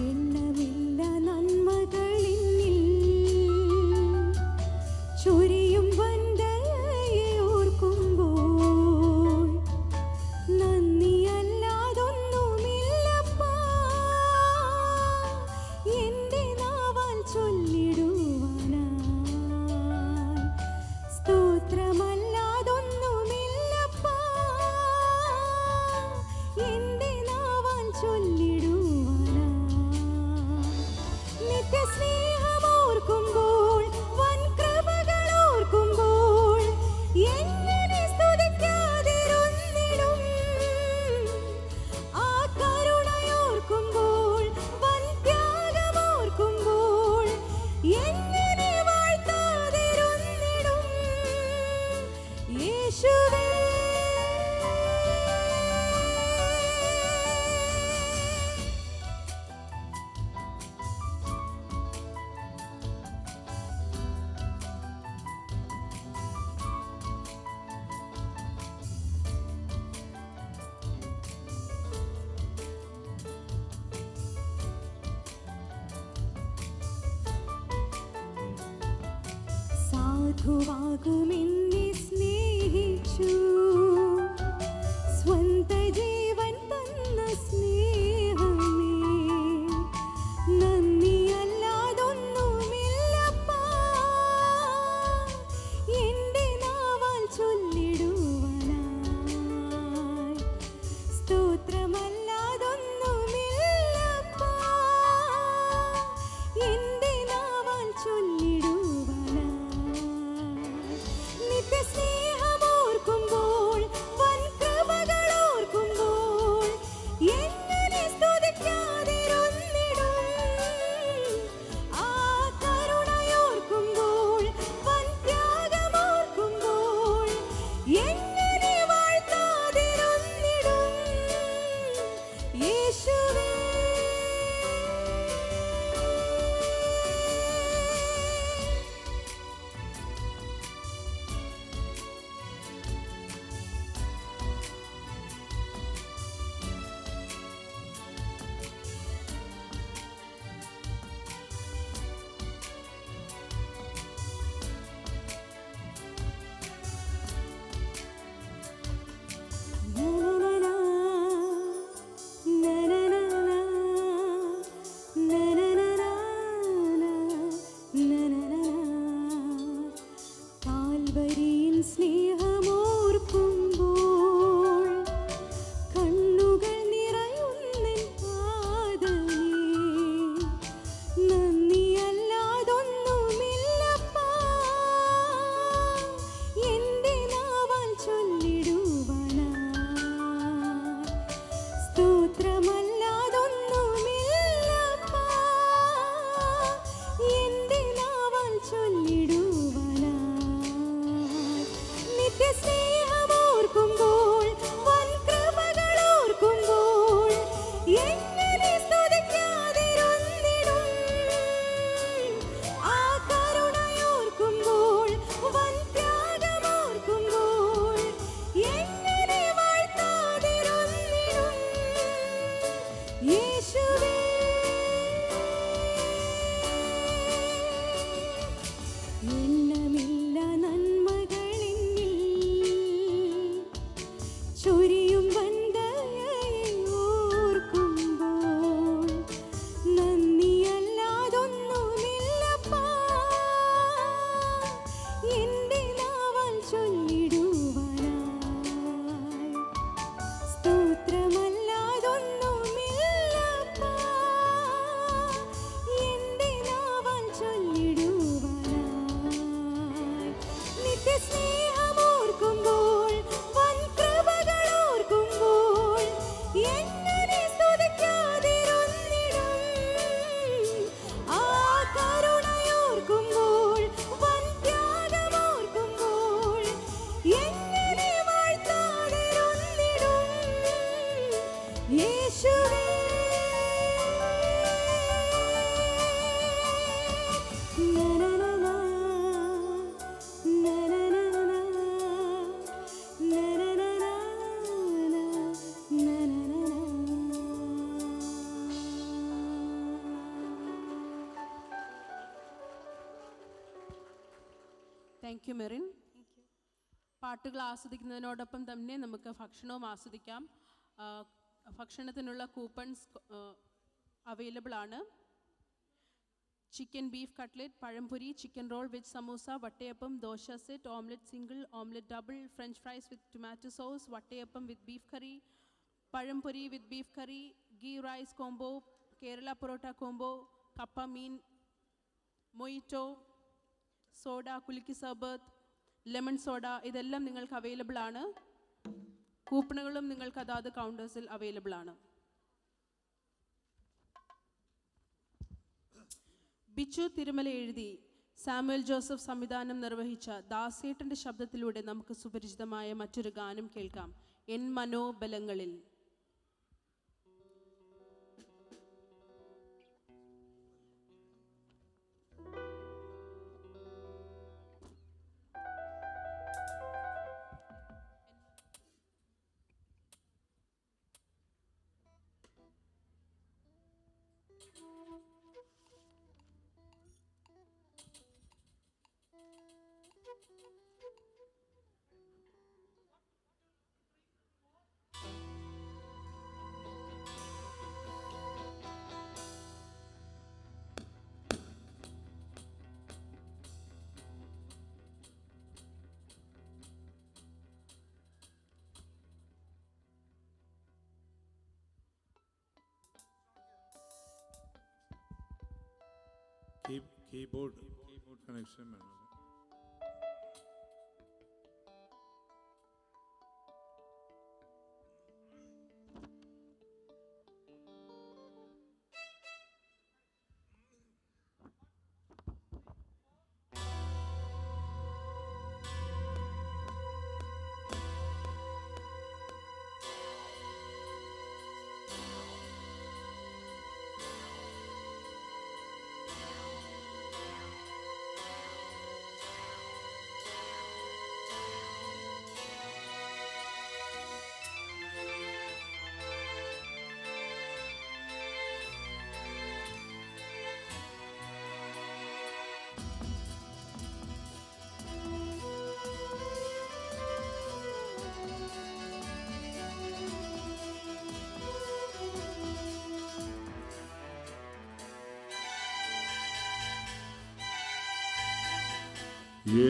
Speaker 6: എണ്ണമില്ല നന്മകളിൽ ചൊരിയും വന്ദനയെ ഓർക്കുമ്പോൾ നന്ദിയല്ലാതൊന്നുമില്ലപ്പാ എൻ്റെ നാവാൽ ചൊല്ലിടുവാനായി. സ്തോത്രമല്ലാതൊന്നുമില്ലപ്പാ എൻ്റെ നാവാൽ ചൊല്ലിടുവാനായി. സ്നേഹമോർക്കുമ്പോൾ വൻ കൃപകളോർക്കുമ്പോൾ എങ്ങനെ സ്തുതിക്കാതിരുന്നിടും. ആ കരുണയോർക്കുമ്പോൾ വൻ ത്യാഗമോർക്കുമ്പോൾ എങ്ങനെ വാഴ്ത്താതിരുന്നിടും. യേശുവേ സാധുവാകുമെന്നെ സ്നേഹിച്ചു സ്വന്ത ജീവൻ തന്ന സ്നേഹമേ നന്ദിയല്ലാതൊന്നുമില്ലപ്പാ എൻ്റെ നാവാൽ ചൊല്ലിടുവാനായി. സ്തോത്രമല്ലാതൊന്നുമില്ലപ്പാ എൻ്റെ നാവാൽ ചൊല്ലിടുവാനായി. ചൊരിയും വന്ദനയെ ഓർക്കുമ്പോൾ നന്ദിയല്ലാതൊന്നുമില്ലപ്പാ എൻ്റെ നാവാൽ ചൊല്ലിടുവാനായി സ്തോത്രമല്ലാതൊന്നുമില്ലപ്പാ എൻ്റെ നാവാൽ ചൊല്ലിടുവാനായി നിത്യസ്നേഹമോർക്കുമ്പോൾ വൻകൃപകളോർക്കുമ്പോൾ എങ്ങനെ സ്തുതിക്കാതിരുന്നിടും ആ കരുണയോർക്കുമ്പോൾ വൻത്യാഗമോർക്കുമ്പോൾ എങ്ങനെ വാഴ്ത്താതിരുന്നിടും യേശുവേ നനനനാ നനനനാ നനനനാ
Speaker 2: താങ്ക് യു മെറിൻ. പാട്ടുകൾ ആസ്വദിക്കുന്നതിനോടൊപ്പം തന്നെ നമുക്ക് ഭക്ഷണവും ആസ്വദിക്കാം. ഭക്ഷണത്തിനുള്ള കൂപ്പൺസ് അവൈലബിൾ ആണ്. Chicken beef cutlet, pazhampori, chicken roll with samosa, vattayappam, dosa set, omelette single, omelette double, French fries with tomato sauce, vattayappam with beef curry, pazhampori with beef curry, ghee rice combo, Kerala porotta combo, kappa meen മൊയ്റ്റോ, soda, കുലുക്കി സർബത്ത്, lemon soda, ഇതെല്ലാം നിങ്ങൾക്ക് available ആണ്. കൂപ്പണുകളും നിങ്ങൾക്ക് അതാത് കൗണ്ടേഴ്സിൽ available ആണ്. ബിച്ചു തിരുമല എഴുതി Samuel Joseph സംവിധാനം നിർവഹിച്ച ദാസേട്ടൻ്റെ ശബ്ദത്തിലൂടെ നമുക്ക് സുപരിചിതമായ മറ്റൊരു ഗാനം കേൾക്കാം. എൻ മനോബലങ്ങളിൽ.
Speaker 1: കീബോർഡ് കണക്ഷൻ വേണം.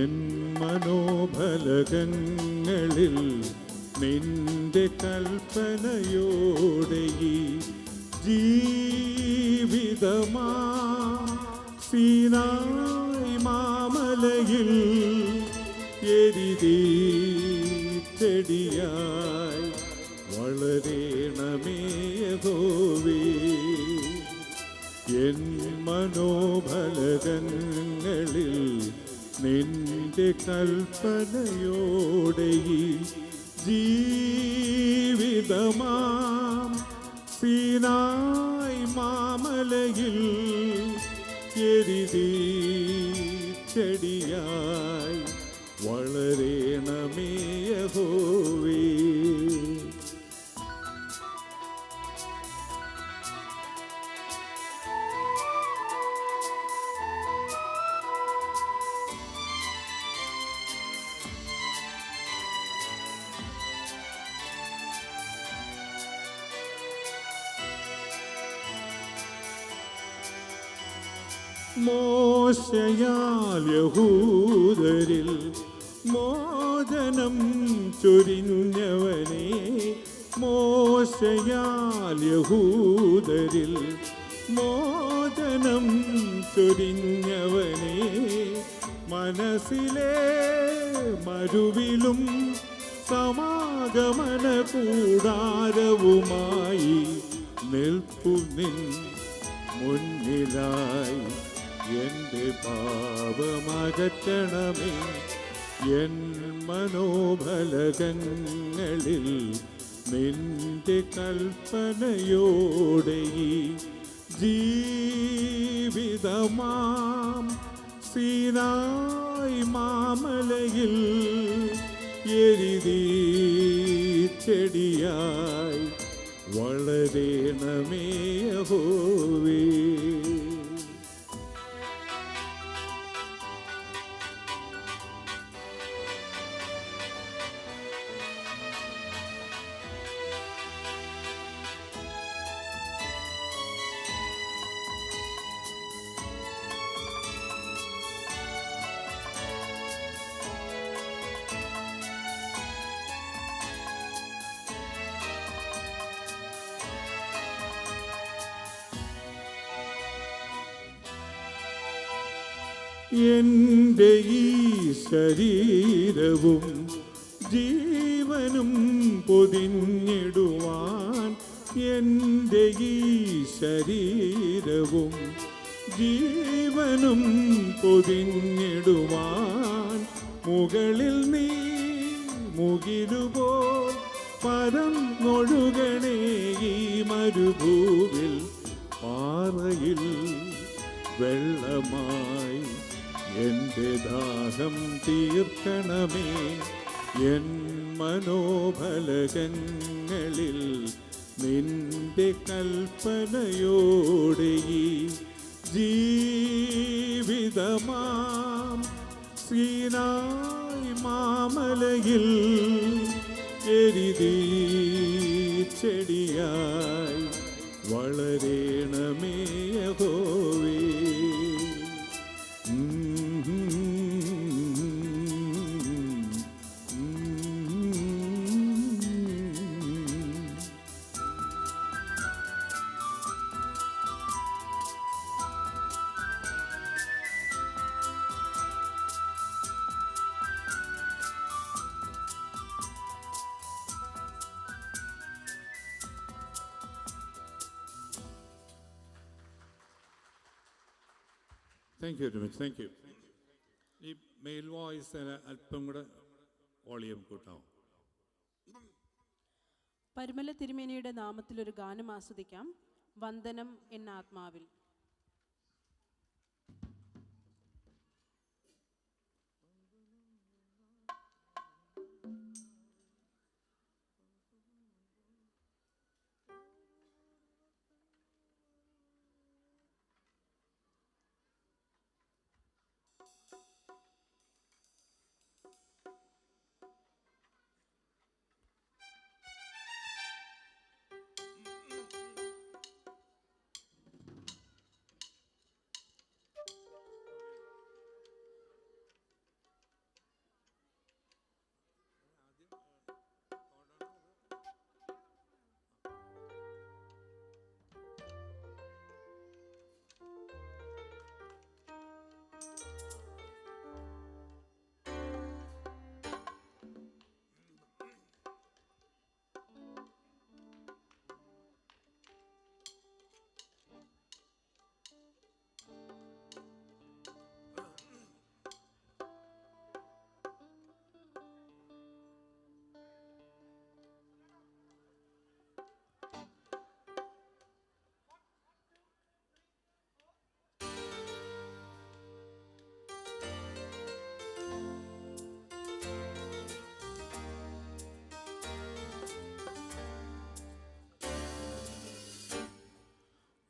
Speaker 4: എൻ മനോഫലകങ്ങളിൽ നിന്റെ കൽപ്പനയോടെ ഈ ജീവിതമാ സീനായി മാമലയിൽ എരിതീ ചെടിയായി വളരണമേ യഹോവേ. എൻ മനോഫലകങ്ങളിൽ നിന്റെ കൽപ്പനയോടെ ഈ ജീവിതമാം സീനായി മാമലയിൽ എരിതീ ചെടിയായി വളരണമേ യഹോവേ. മോശയാൽ യഹൂദരിൽ മോചനം ചൊരിഞ്ഞവനെ, മോശയാൽ യഹൂദരിൽ മോചനം ചൊരിഞ്ഞവനെ, മനസ്സിലെ മരുവിലും സമാഗമന കൂടാരവുമായി നിൽപ്പു നിൻ മുന്നിലായി. എൻ്റെ പാപമകറ്റണമേ, എൻ മനോബലകങ്ങളിൽ നിന്റെ കൽപ്പനയോടെ ഈ ജീവിതമാം സീനായി മാമലയിൽ എരിതീ ചെടിയായി വളരണമേ യഹോവേ. എൻ്റെ ഈ ശരീരവും ജീവനും പൊതിഞ്ഞിടുവാൻ, എൻ്റെ ഈ ശരീരവും ജീവനും പൊതിഞ്ഞിടുവാൻ, മുകളിൽ നീ മുകിലുപോൽ പരന്നൊഴുകണേ ഈ മരുഭൂവിൽ, പാറയിൽ വെള്ളമായി എൻ്റെ ദാഹം തീർക്കണമേ, എൻ മനോബലകങ്ങളിൽ നിന്റെ കൽപ്പനയോടെ ഈ ജീവിതമാം സീനായി മാമലയിൽ എരിതീ ചെടിയായി വളരണമേ യഹോവേ. Thank you very much. Thank you. ഈ മെയിൽ വോയിസ് അല്പം കൂടെ വോളിയം കൂട്ടാവും.
Speaker 2: പരിമല തിരുമേനിയുടെ നാമത്തിൽ ഒരു ഗാനം ആസ്വദിക്കാം. വന്ദനം എന്ന ആത്മാവിൽ.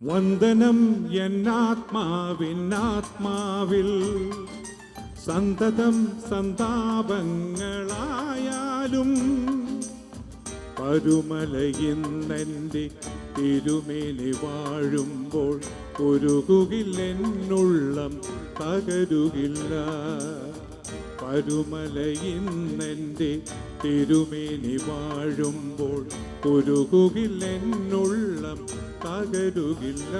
Speaker 4: വന്ദനം എന്നാത്മാവിനാത്മാവിൽ സന്തതം സന്താപങ്ങളായാലും പരുമലയിന്നെൻ്റെ തിരുമേനി വാഴുമ്പോൾ ഉരുകുകില്ലെന്നുള്ളം തകരുകില്ല. പരുമലയിന്നെൻ്റെ തിരുമേനി വാഴുമ്പോൾ ഉരുകുകില്ലെന്നുള്ളം തകരുകില്ല.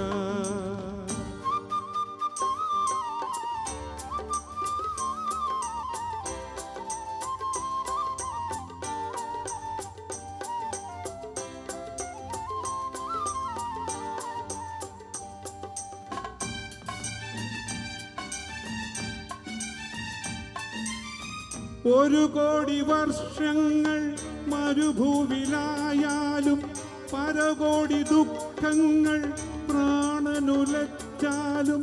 Speaker 4: ഒരു കോടി വർഷങ്ങൾ മരുഭൂവിലായാലും പരകോടി ദുഃഖങ്ങൾ പ്രാണനുലച്ചാലും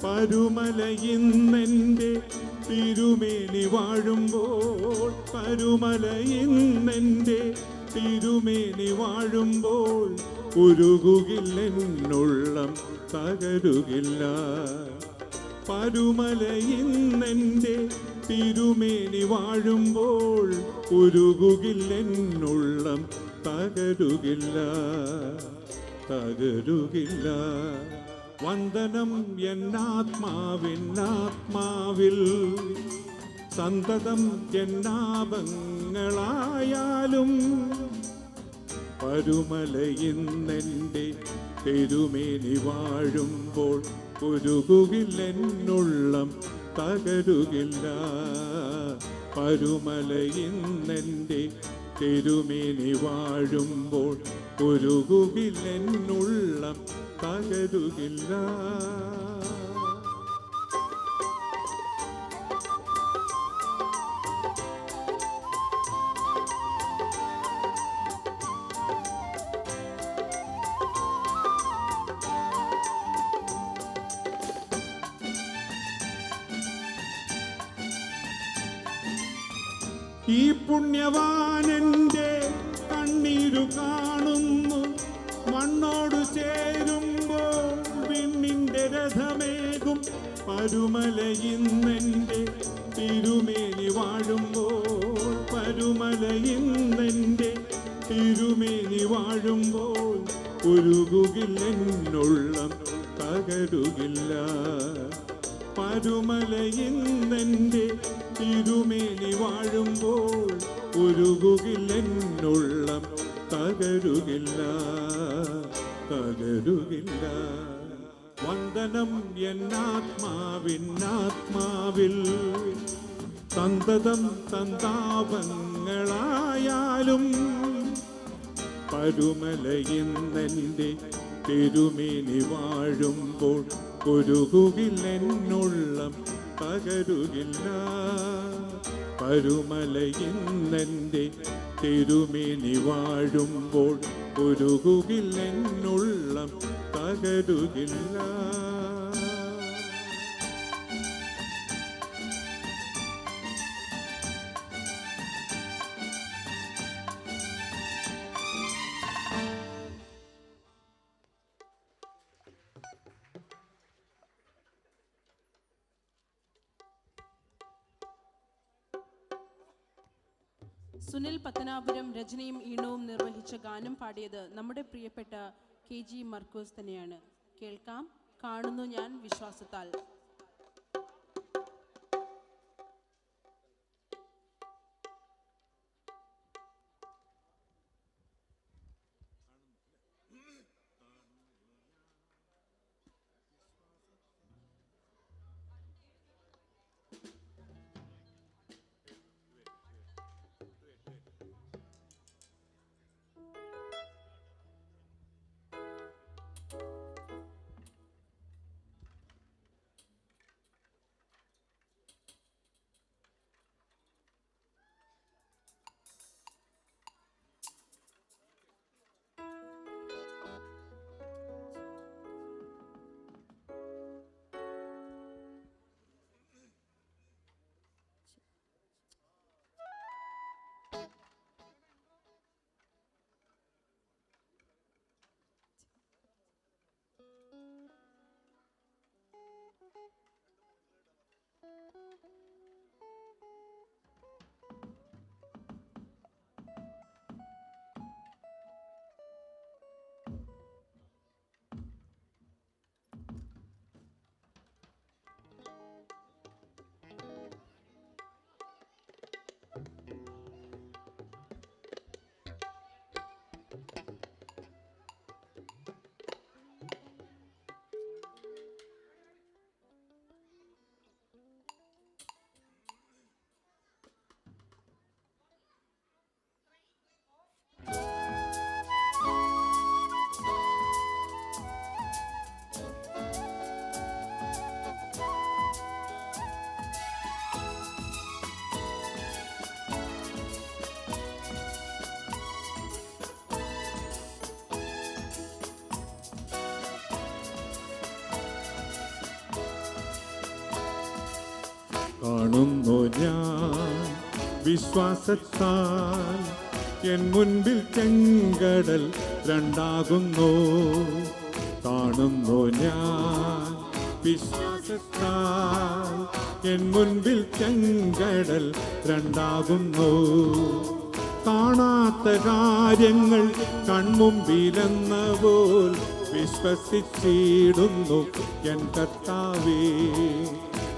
Speaker 4: പരുമലയിന്നെൻ്റെ തിരുമേനി വാഴുമ്പോൾ, പരുമലയിന്നെൻ്റെ തിരുമേനി വാഴുമ്പോൾ ഉരുകുകില്ലെന്നുള്ളം തകരുകില്ല. പരുമലയിന്നെൻ്റെ തിരുമേനി വാഴുമ്പോൾ ഉരുകുകില്ലെന്നുള്ളം തകരുകില്ല, തകരുകില്ല. വന്ദനം എന്നാത്മാവിൽ സന്തതം എന്നാഭങ്ങളായാലും പരുമലയിന്നെൻ്റെ തിരുമേനി വാഴുമ്പോൾ ഉരുകുകില്ലെന്നുള്ളം തകരുകില്ല. പരുമലയിന്നെൻ്റെ തിരുമേനി വാഴുമ്പോൾ ഉരുകുകില്ലെന്നുള്ളം തകരുകില്ല. ഈ പുണ്യവാനൻ്റെ കണ്ണീരു കാണുന്നു, മണ്ണോട് ചേരുമ്പോൾ വിണ്ണിൻ്റെ രഥമേകും. പരുമലയിന്നെൻ്റെ തിരുമേനി വാഴുമ്പോൾ, പരുമലയിന്നെൻ്റെ തിരുമേനി വാഴുമ്പോൾ ഉരുകുകില്ലെന്നുള്ളം തകരുകില്ല. പരുമലയിന്നെൻ്റെ തിരുമേനി വാഴുമ്പോൾ ഉരുകുകില്ലെന്നുള്ളം തകരുകില്ല, തകരുകില്ല. വന്ദനം എന്നാത്മാവിൽ സന്തതം സന്താപങ്ങളായാലും പരുമലയിന്നെൻ്റെ തിരുമേനി വാഴുമ്പോൾ ഉരുകുകില്ലെന്നുള്ളം തകരുകില്ല. പരുമലയിന്നെൻ്റെ തിരുമേനി വാഴുമ്പോൾ ഉരുകുകില്ലെന്നുള്ളം തകരുകില്ല.
Speaker 2: സുനിൽ പത്തനാപുരം രചനയും ഈണവും നിർവഹിച്ച ഗാനം പാടിയത് നമ്മുടെ പ്രിയപ്പെട്ട KG മർക്കോസ് തന്നെയാണ്. കേൾക്കാം, കാണുന്നു ഞാൻ വിശ്വാസത്താൽ.
Speaker 4: കാണുന്നു ഞാൻ വിശ്വാസത്താൽ എൻ മുൻപിൽ ചെങ്കടൽ രണ്ടാകുന്നു. കാണുന്നു ഞാൻ വിശ്വാസത്താൽ എൻ മുൻപിൽ ചെങ്കടൽ രണ്ടാകുന്നു. കാണാത്ത കാര്യങ്ങൾ കൺമുമ്പിലെന്ന പോൽ വിശ്വസിച്ചിടുന്നു എൻ കർത്താവേ.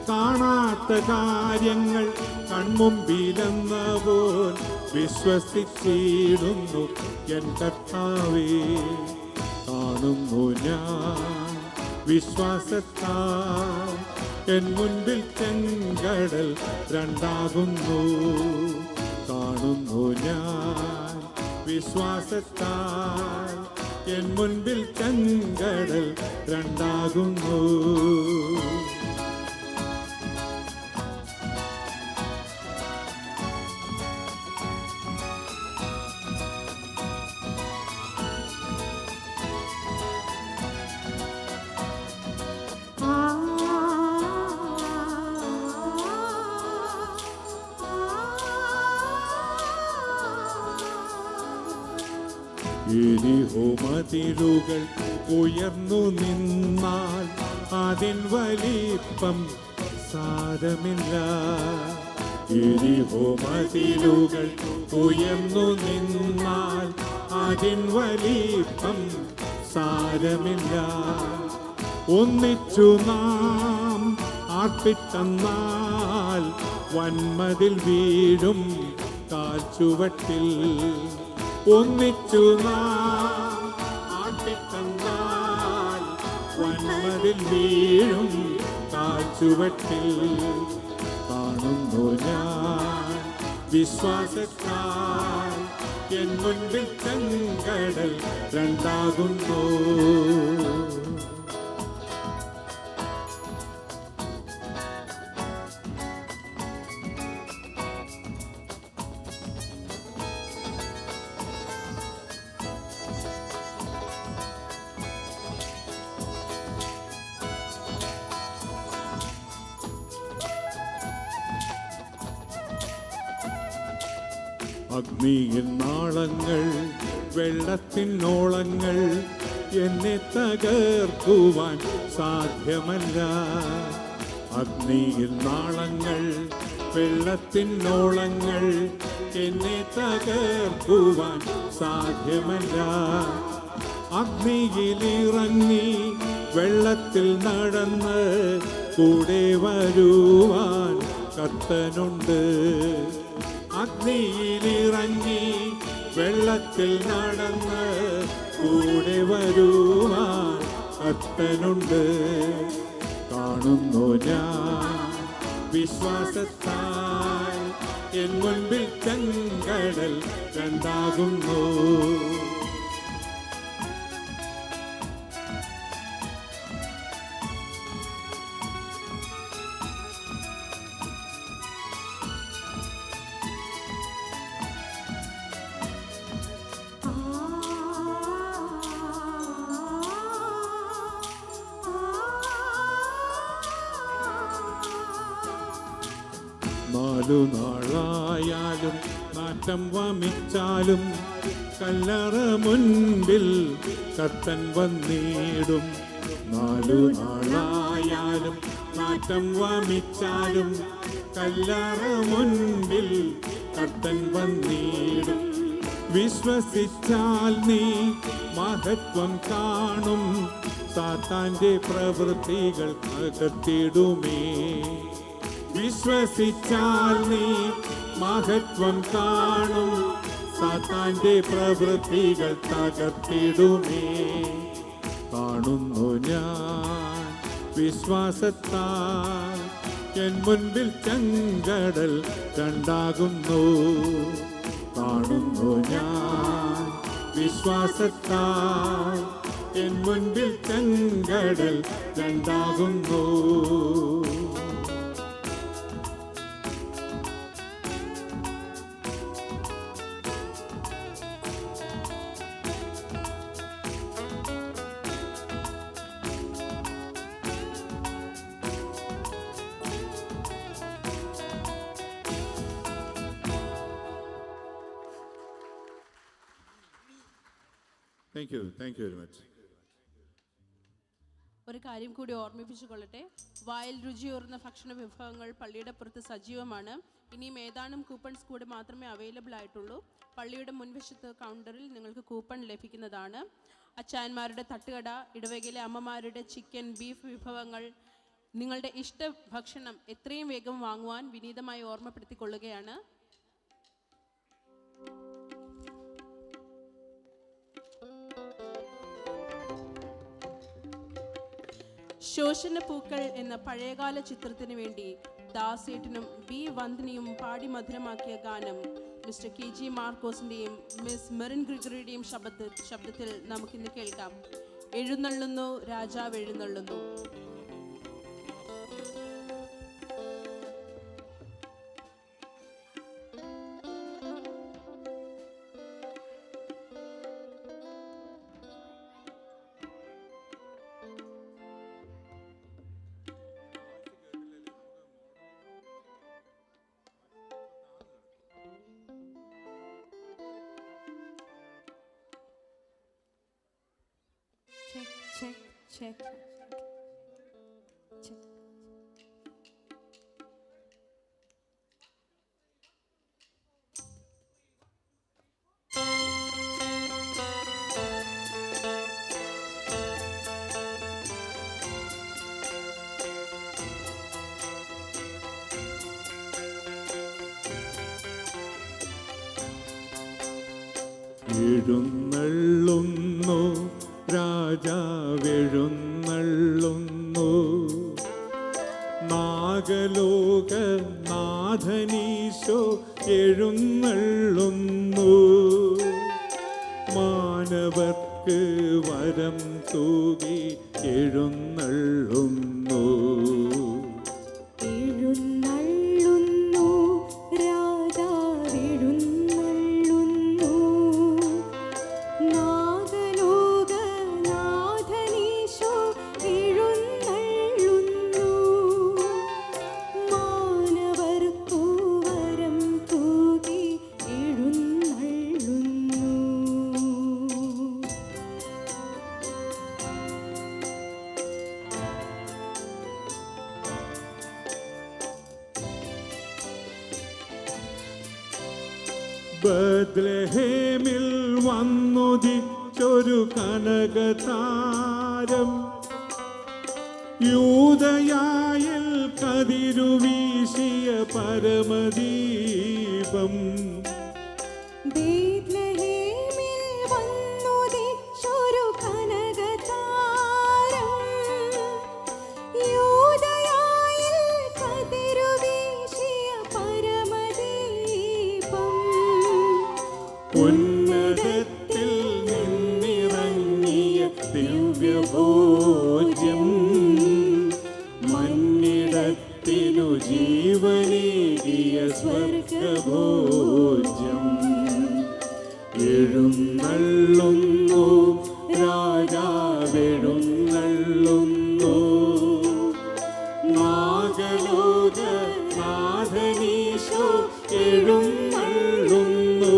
Speaker 4: കാണാത്ത കാര്യങ്ങൾ കൺമുമ്പിലെന്ന പോൽ വിശ്വസിച്ചിടുന്നു എൻ കർത്താവേ. കാണുന്നു ഞാൻ വിശ്വാസത്താൽ എൻ മുൻപിൽ ചെങ്കടൽ രണ്ടാകുന്നു. കാണുന്നു ഞാൻ വിശ്വാസത്താൽ എൻ മുൻപിൽ ചെങ്കടൽ രണ്ടാകുന്നു. എരിഹോ മതിലുകൾ ഉയർന്നു നിന്നാൽ അതിൻ വലിപ്പം സാരമില്ല. എരിഹോ മതിലുകൾ ഉയർന്നു നിന്നാൽ അതിൻ വലിപ്പം സാരമില്ല. ഒന്നിച്ചു നാം ആർപ്പിട്ടെന്നാൽ വന്മതിൽ വീഴും കാൽച്ചുവട്ടിൽ. ഒന്നിച്ചു നാം ആട്ടിത്തന്നാൽ വന്മതിൽ വീഴും കാൽച്ചുവട്ടിൽ. കാണുന്നു ഞാൻ വിശ്വാസത്താൽ എൻ മുൻപിൽ ചെങ്കടൽ രണ്ടാകുന്നു. അഗ്നിയിൽ നാളങ്ങൾ വെള്ളത്തിനോളങ്ങൾ എന്നെ തകർക്കുവാൻ സാധ്യമല്ല. അഗ്നിയിൽ നാളങ്ങൾ വെള്ളത്തിനോളങ്ങൾ എന്നെ തകർക്കുവാൻ സാധ്യമല്ല. അഗ്നിയിലിറങ്ങി വെള്ളത്തിൽ നടന്ന് കൂടെ വരുവാൻ കർത്തനുണ്ട്. അഗ്നിയിലിറങ്ങി വെള്ളത്തിൽ നടന്ന് കൂടെ വരുവാൻ കർത്തനുണ്ട്. കാണുന്നു ഞാൻ വിശ്വാസത്താൽ എൻ മുൻപിൽ ചെങ്കടൽ രണ്ടാകുന്നു. നാളുനാളായാലും നാറ്റം വമിച്ചാലും കല്ലറ മുൻപിൽ കർത്തൻ വന്നിടും. നാളുനാളായാലും നാറ്റം വമിച്ചാലും കല്ലറ മുൻപിൽ കർത്തൻ വന്നിടും. വിശ്വസിച്ചാൽ നീ മഹത്വം കാണും. സാത്താന്റെ പ്രവൃത്തികൾ തകർത്തിടുമേ. വിശ്വസിച്ചാൽ നീ മഹത്വം കാണും. സാത്താന്റെ പ്രവൃത്തികൾ തകർത്തിടുമേ. കാണുന്നു ഞാൻ വിശ്വാസത്താൽ എൻ മുൻപിൽ ചെങ്കടൽ രണ്ടാകുന്നു. കാണുന്നു ഞാൻ വിശ്വാസത്താൽ എൻ മുൻപിൽ ചെങ്കടൽ രണ്ടാകുന്നു. Thank you very much.
Speaker 2: ഒരു കാര്യം കൂടി ഓർമ്മിപ്പിച്ചു കൊള്ളട്ടെ, വായിൽ രുചിയൂർന്ന ഭക്ഷണ വിഭവങ്ങൾ പള്ളിയുടെ പുറത്ത് സജീവമാണ്. ഇനിയും ഏതാനും കൂപ്പൺസ് കൂടി മാത്രമേ അവൈലബിൾ ആയിട്ടുള്ളൂ. പള്ളിയുടെ മുൻവശത്ത് കൗണ്ടറിൽ നിങ്ങൾക്ക് കൂപ്പൺ ലഭിക്കുന്നതാണ്. അച്ചായന്മാരുടെ തട്ടുകട, ഇടവകയിലെ അമ്മമാരുടെ ചിക്കൻ, ബീഫ് വിഭവങ്ങൾ, നിങ്ങളുടെ ഇഷ്ട ഭക്ഷണം എത്രയും വേഗം വാങ്ങുവാൻ വിനീതമായി ഓർമ്മപ്പെടുത്തിക്കൊള്ളുകയാണ്. ശോഷണ പൂക്കൾ എന്ന പഴയകാല ചിത്രത്തിന് വേണ്ടി ദാസേട്ടനും ബി വന്ദനയും പാടി മധുരമാക്കിയ ഗാനം മിസ്റ്റർ KG മാർക്കോസിൻ്റെയും മിസ് മെറിൻ ഗ്രിഗറിയുടെയും ശബ്ദത്തിൽ നമുക്കിന്ന് കേൾക്കാം. എഴുന്നള്ളുന്നു രാജാവ് എഴുന്നള്ളുന്നു.
Speaker 6: Check, check, check. Check.
Speaker 4: എഴുന്നള്ളുന്നു രാജാവെഴുന്നള്ളുന്നു, നാഗലോക നാഥനീശോ എഴുന്നള്ളുന്നു, മാനവർക്ക് വരം തൂകി എഴുന്നള്ളുന്നു.
Speaker 6: എഴുന്നള്ളുന്നു രാജാവെഴുന്നള്ളുന്നു, നാഗലോകനാഥനീശോ എഴുന്നള്ളുന്നു, മാനവർക്കു വരം തൂകി എഴുന്നള്ളുന്നു.
Speaker 4: ബത്ലഹേമിൽ വന്നുദിച്ചൊരു കനകതാരം, യൂദയായിൽ കതിരുവീശിയ പരമദീപം,
Speaker 6: ബേത്ലഹേമിൽ വന്നുദിച്ചൊരു കനകതാരം, യൂദയായിൽ കതിരുവീശിയ പരമദീപം,
Speaker 4: ഉന്നതത്തിൽ നിന്നിറങ്ങിയ ദിവ്യഭോജ്യം, മന്നിടത്തിനു ജീവനേകിയ സ്വർഗഭോജ്യം. എഴുന്നള്ളുന്നു രാജാവെഴുന്നള്ളുന്നു, നാഗലോക നാഥനീശോ എഴുന്നള്ളുന്നു,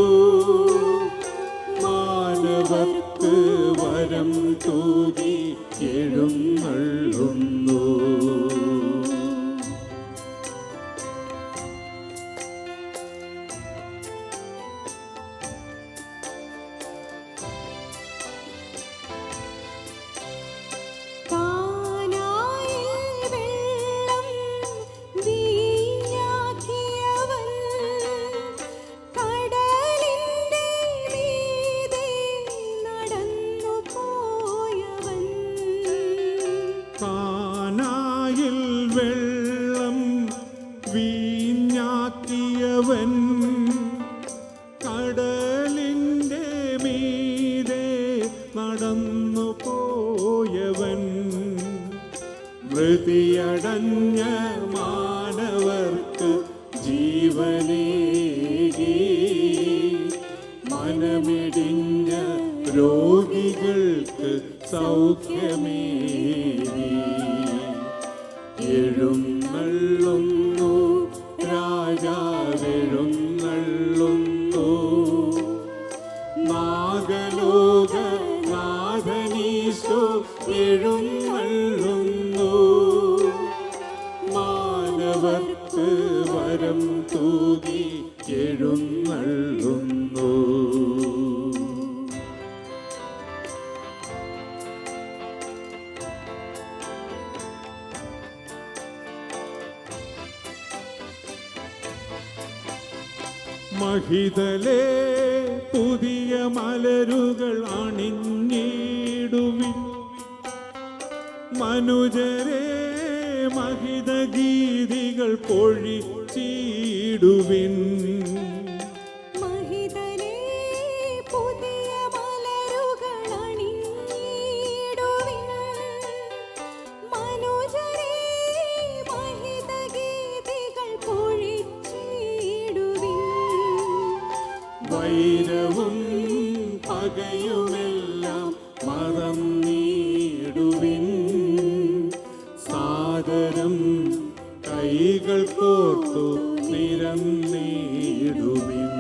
Speaker 4: മാനവർക്ക് വരം തൂകി എഴുന്നള്ളുന്നു.
Speaker 6: കാനായിൽ വെള്ളം വീഞ്ഞാക്കിയവൻ, കടലിന്റെ മീതെ നടന്നു പോയവൻ,
Speaker 4: കാനായിൽ വെള്ളം വീഞ്ഞാക്കിയവൻ, കടലിൻ്റെ മീതെ നടന്നു പോയവൻ, മൃതിയടഞ്ഞ മാനവർക്ക് ജീവനേകി, മനമിടിഞ്ഞ രോഗികൾക്ക് സൗഖ്യമേകി. എഴുന്നള്ളുന്നു രാജാവെഴുന്നള്ളുന്നു, നാഗലോക നാഥനീശോ എഴുന്നള്ളുന്നു. മാനവർക്ക് വരം തൂകി എഴുന്നള്ളുന്നു. മഹിതലേ പുതിയ മലരുകൾ അണിഞ്ഞിടുവിൻ. മനുജരേ മഹിതഗീതികൾ പൊഴിച്ചിടുവിൻ.
Speaker 6: മഹിതലേ പുതിയ മലരുകൾ അണിഞ്ഞിടുവിൻ. മനുജരേ മഹിതഗീതികൾ പൊഴിച്ചിടുവിൻ.
Speaker 4: വൈരവും പകയുമെല്ലാം മറന്നിടുവിൻ. സാദരം കൈകൾ കോർത്തു നിരന്നിടുവിൻ.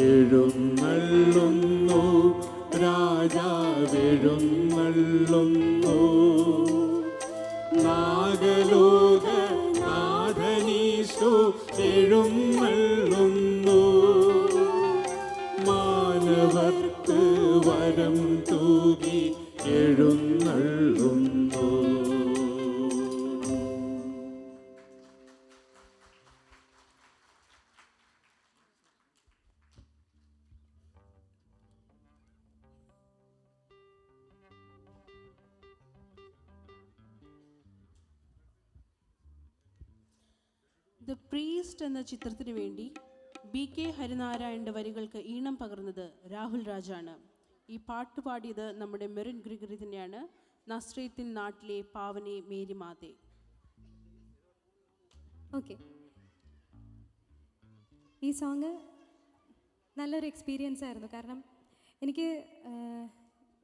Speaker 4: എഴുന്നള്ളുന്നു രാജാവെഴുന്നള്ളുന്നു. നാഗലോക നാഥനീശോ എഴുന്നള്ളുന്നു. മാനവർക്ക് വരം തൂകി എഴുന്നള്ളുന്നു.
Speaker 2: ദ പ്രീസ്റ്റ് എന്ന ചിത്രത്തിനു വേണ്ടി BK ഹരിനാരായണന്റെ വരികൾക്ക് ഈണം പകർന്നത് രാഹുൽ രാജാണ്. ഈ പാട്ട് പാടിയത് നമ്മുടെ മെറിൻ ഗ്രിഗറി തന്നെയാണ്. നസ്രേത്തിൻ നാട്ടിലെ പാവനെ മേരി മാതേ.
Speaker 6: ഓക്കെ, ഈ സോങ് നല്ലൊരു എക്സ്പീരിയൻസ് ആയിരുന്നു. കാരണം എനിക്ക്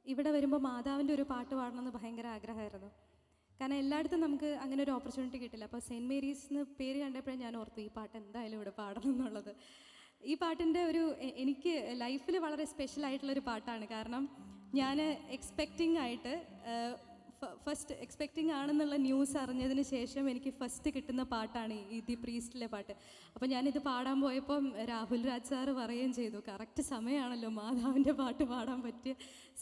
Speaker 6: ഇവിടെ വരുമ്പോൾ മാതാവിൻ്റെ ഒരു പാട്ട് പാടണമെന്ന് ഭയങ്കര ആഗ്രഹമായിരുന്നു. കാരണം എല്ലായിടത്തും നമുക്ക് അങ്ങനെ ഒരു ഓപ്പർച്യൂണിറ്റി കിട്ടില്ല. അപ്പോൾ സെൻറ്റ് മേരീസ് എന്ന് പേര് കണ്ടപ്പോഴേ ഞാൻ ഓർത്തു ഈ പാട്ട് എന്തായാലും ഇവിടെ പാടണം എന്നുള്ളത്. ഈ പാട്ടിൻ്റെ എനിക്ക് ലൈഫിൽ വളരെ സ്പെഷ്യൽ ആയിട്ടുള്ളൊരു പാട്ടാണ്. കാരണം ഞാൻ എക്സ്പെക്റ്റിംഗ് ആണെന്നുള്ള ന്യൂസ് അറിഞ്ഞതിന് ശേഷം എനിക്ക് ഫസ്റ്റ് കിട്ടുന്ന പാട്ടാണ് ഈ ദി പ്രീസ്റ്റിലെ പാട്ട്. അപ്പോൾ ഞാനിത് പാടാൻ പോയപ്പം രാഹുൽ രാജ് സാറ് പറയുകയും ചെയ്തു, കറക്റ്റ് സമയമാണല്ലോ, മാതാവിൻ്റെ പാട്ട് പാടാൻ പറ്റിയ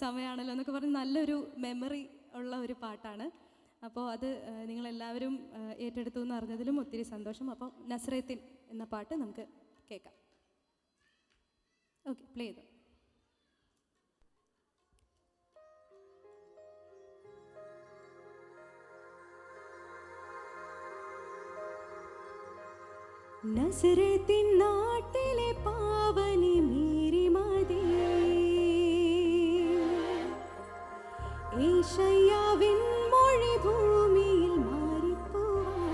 Speaker 6: സമയമാണല്ലോ എന്നൊക്കെ പറഞ്ഞ് നല്ലൊരു മെമ്മറി ഉള്ള ഒരു പാട്ടാണ്. അപ്പോൾ അത് നിങ്ങളെല്ലാവരും ഏറ്റെടുത്തു എന്ന് അറിഞ്ഞതിലും ഒത്തിരി സന്തോഷം. അപ്പോൾ നസ്രേത്തിൻ എന്ന പാട്ട് നമുക്ക് കേൾക്കാം. ഓക്കെ, പ്ലേ ചെയ്തു. നസ്രേത്തിൻ നാട്ടിലെ പാവനി മേരി മാതേ, ഏശയ്യാവിൻ മൊഴി ഭൂമിയിൽ മാറിപ്പോവാൻ,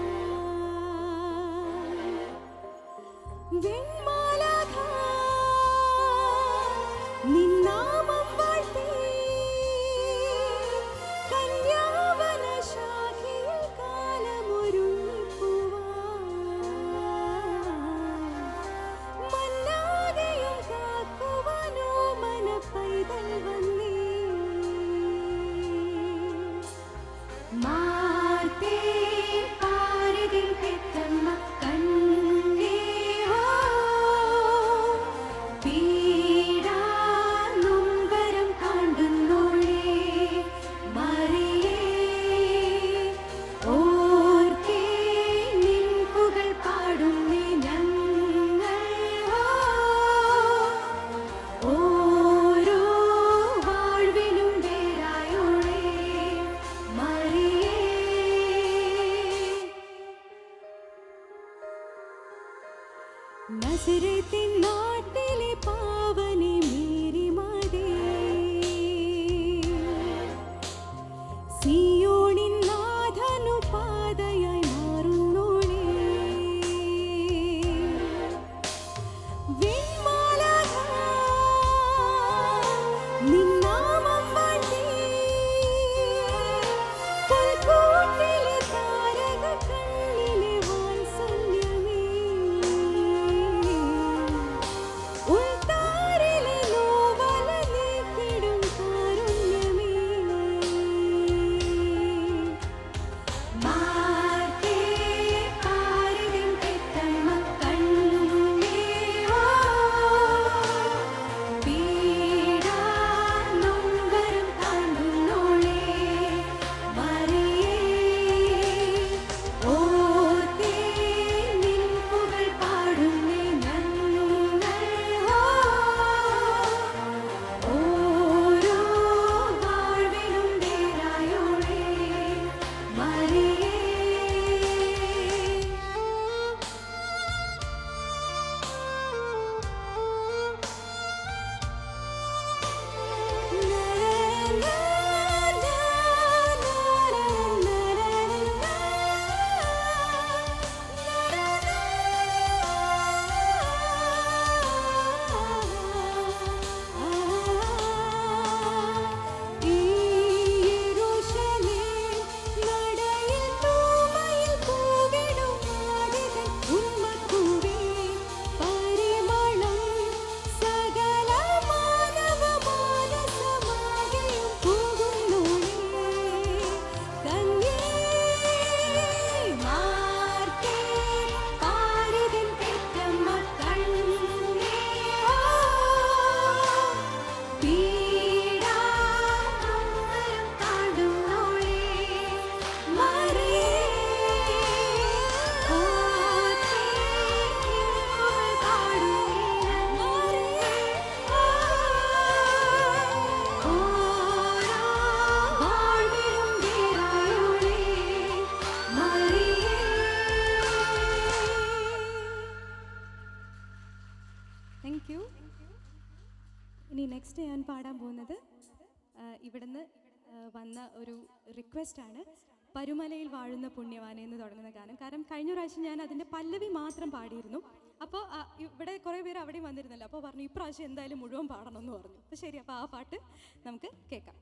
Speaker 6: വെൺമാലാഖ നിൻ നാമം വാഴ്ത്തി, കന്യാവന ശാഖയിൽ കാലമൊരുങ്ങിപ്പോവാൻ, മന്നാകെയും കാക്കുവാനോ മന പൈതൽ വന്നേ. മാർത്തേ പാരതിൻ പെറ്റമ്മ കണ്ണേ ഹോ, പീഡാ നെക്സ്റ്റ് ഞാൻ പാടാൻ പോകുന്നത് ഇവിടുന്ന് വന്ന ഒരു റിക്വസ്റ്റാണ്. പരുമലയിൽ വാഴുന്ന പുണ്യവാനെ എന്ന് തുടങ്ങുന്ന ഗാനം. കാരണം കഴിഞ്ഞ പ്രാവശ്യം ഞാൻ അതിൻ്റെ പല്ലവി മാത്രം പാടിയിരുന്നു. അപ്പോൾ ഇവിടെ കുറേ പേര് അവിടെയും വന്നിരുന്നല്ലോ. അപ്പോൾ പറഞ്ഞു ഇപ്രാവശ്യം എന്തായാലും മുഴുവൻ പാടണം എന്ന് പറഞ്ഞു. അപ്പോൾ ശരി, അപ്പോൾ ആ പാട്ട് നമുക്ക് കേൾക്കാം.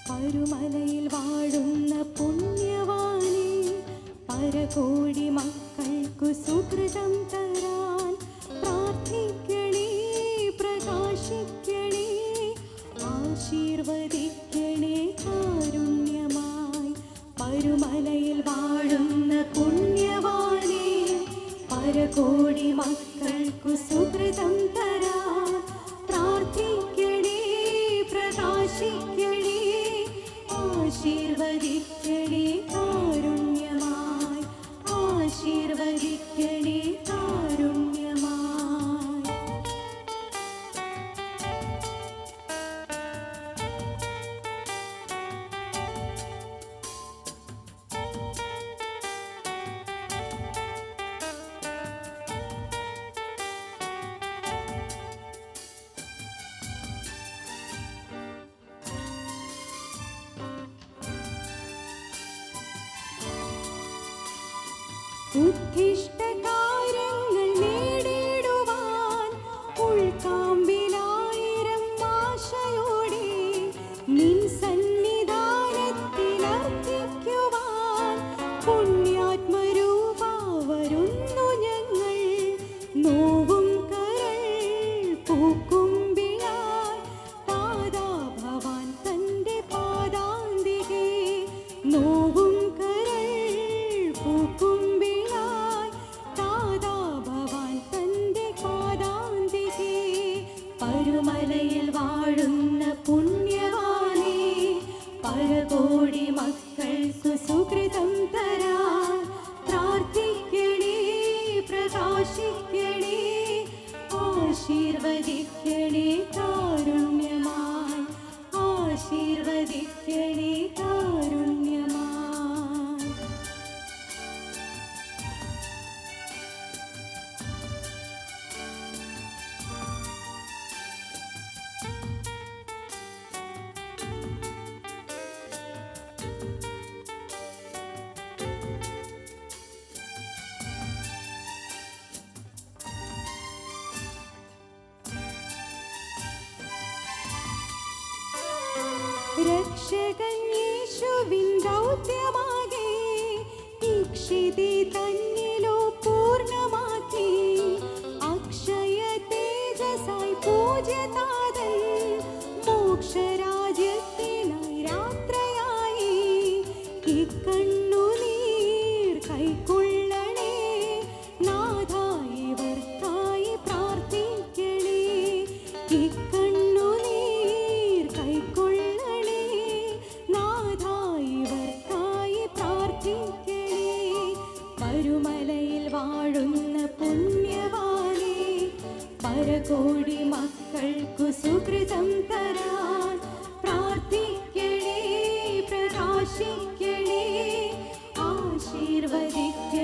Speaker 6: പരുമലയിൽ വാഴുന്ന പുണ്യവാനേ, പരകോടി മക്കൾക്കു സുകൃതം തരാൻ പ്രാർത്ഥിക്കണേ, പ്രകാശിക്കണേ, ആശീർവദിക്കണേ കാരുണ്യമായി. പരുമലയിൽ വാഴുന്ന പുണ്യവാനേ, പരകോടി മക്കൾക്കു സുകൃതം തരാൻ പ്രാർത്ഥിക്കണേ, പ്രകാശിക്കണേ, ആശീർവദിക്കണേ കാരുണ്യമായി, ആശീർവദിക്കണേ കാരുണ്യമായി. ഉദ്ദിഷ്ടകാര്യങ്ങൾ നേടിടുവാൻ ഉൾക്കാമ്പിലായിരം ആശയോടെ നിൻ സന്നിധാനത്തിൽ അർപ്പിക്കുവാൻ പുണ്യാത്മരൂപ വരുന്നു ഞങ്ങൾ. നോവും കരൾ പൂക്കുമ്പിളായി പാദാ ഭവാൻ തൻ്റെ പാദാന്തികെ. നോവും കരൾ പൂക്കുമ്പിളായി പാദാ ഭവാൻ തൻ്റെ പാദാന്തികെ. പരുമലയിൽ വാഴുന്ന പുണ്യവാനേ, പരകോടി മക്കൾക്കു സുകൃതം തരാൻ പ്രാർത്ഥിക്കണേ, പ്രകാശിക്കണേ, ആശീർവദിക്കണേ കാരുണ്യമായി, ആശീർവദിക്കണേ കാരുണ്യമായി. രക്ഷകൻ യേശുവിൻ ദൗത്യമാകെ ഇക്ഷിതി തന്നിലോ പൂർണ്ണമാക്കി. അക്ഷയ തേജസായി പൂജ്യതാതൻ മോക്ഷരാജ്യത്തിനായി രാത്രയായി. ഇക്കണ്ണുനീർ കൈക്കൊള്ളണേ നാഥ, ഇവർക്കായി പ്രാർത്ഥിക്കണേ. ഇക്കണ്ണുനീർ കൈക്കൊള്ളണേ നാഥ, ഇവർക്കായി പ്രാർത്ഥിക്കണേ. പരുമലയിൽ വാഴുന്ന പുണ്യവാനേ, പരകോടി മക്കൾക്കു സുകൃതം തരാൻ പ്രാർത്ഥിക്കണേ, പ്രകാശിക്കണേ, ആശീർവദിക്കണേ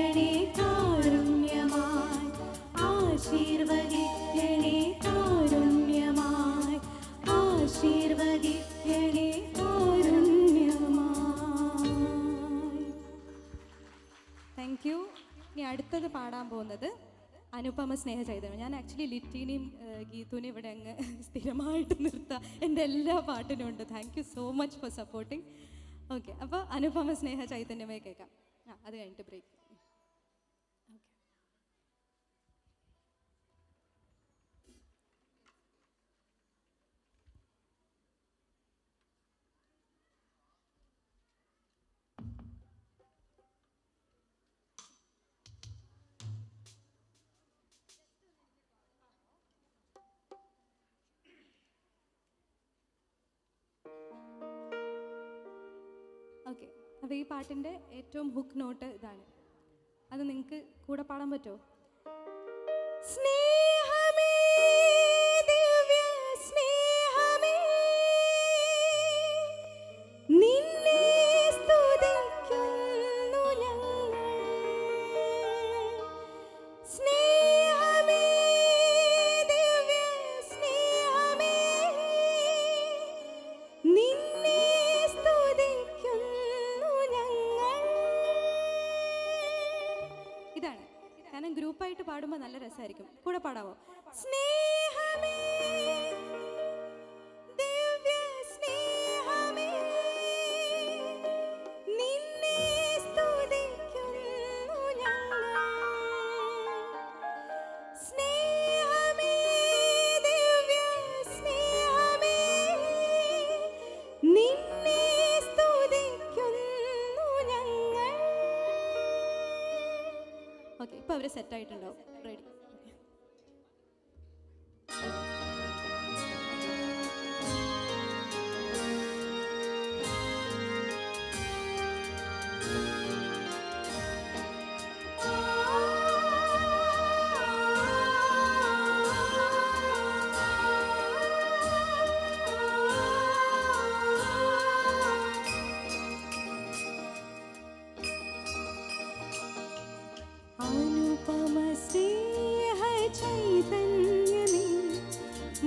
Speaker 6: താങ്ക് യു. ഇനി അടുത്തത് പാടാൻ പോകുന്നത് അനുപമ സ്നേഹ ചൈതന്യം. ഞാൻ ആക്ച്വലി ലിറ്റീനെയും ഗീതുവിനെയും ഇവിടെ അങ്ങ് സ്ഥിരമായിട്ട് നിർത്താം. എൻ്റെ എല്ലാ പാട്ടിനും ഉണ്ട്. Thank you so much for supporting. Okay, അപ്പോൾ അനുപമ സ്നേഹ ചൈതന്യമേ കേൾക്കാം. അത് കഴിഞ്ഞിട്ട് ബ്രേക്ക്. ഓക്കെ, അപ്പോൾ ഈ പാട്ടിൻ്റെ ഏറ്റവും ഹുക്ക് നോട്ട് ഇതാണ്. അത് നിങ്ങൾക്ക് കൂടെ പാടാൻ പറ്റുമോ? സ്നേഹമേ, ദിവ്യ സ്നേഹമേ, നിന്നെ സ്തുതിക്കുന്നു ഞങ്ങൾ. സ്നേഹമേ, ദിവ്യ സ്നേഹമേ, നിന്നെ സ്തുതിക്കുന്നു ഞങ്ങൾ. ഇതാണ്. കാരണം ഗ്രൂപ്പായിട്ട് പാടുമ്പോൾ നല്ല രസമായിരിക്കും. കൂടെ പാടാവോ? സ്നേഹമേ, ദിവ്യ സ്നേഹമേ, നിന്നെ സ്തുതിക്കുന്നു ഞങ്ങൾ. സ്നേഹമേ, ദിവ്യ സ്നേഹമേ, നിന്നെ സ്തുതിക്കുന്നു ഞങ്ങൾ. ഓക്കെ, ഇപ്പോൾ അവർ സെറ്റായിട്ടുണ്ടാവും. റെഡി? അനുപമ സ്നേഹ ചൈതന്യമേ,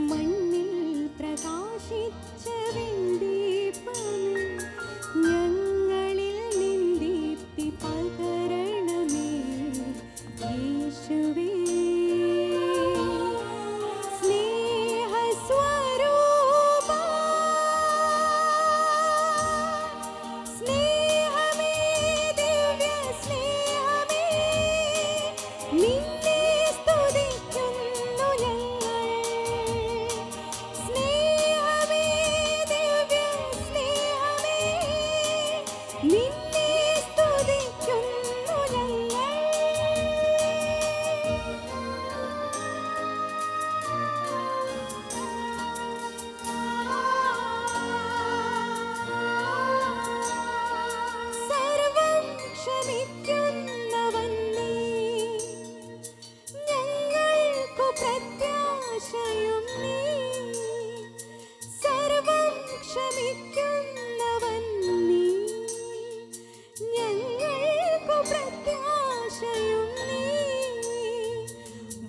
Speaker 6: മണ്ണിൽ പ്രകാശിച്ച വെണ്ടീപമേ, ഞങ്ങളിൽ നിൻ ദീപ്തി പകരണമേ യേശുവേ. സ്നേഹസ്വരൂപാ, സ്നേഹമേ, ദിവ്യ സ്നേഹമേ, നിന്നെ സ്തുതിക്കുന്നു ഞങ്ങൾ. സ്നേഹമേ, ദിവ്യ സ്നേഹമേ, നിന്നെ സ്തുതിക്കുന്നു ഞങ്ങൾ. സർവം ക്ഷമിക്കുന്നവൻ നീ, ഞങ്ങൾക്കു പ്രത്യാശയും നീ. സർവം ക്ഷമിക്കുന്നവൻ നീ, ഞങ്ങൾക്കു പ്രത്യാശയും നീ.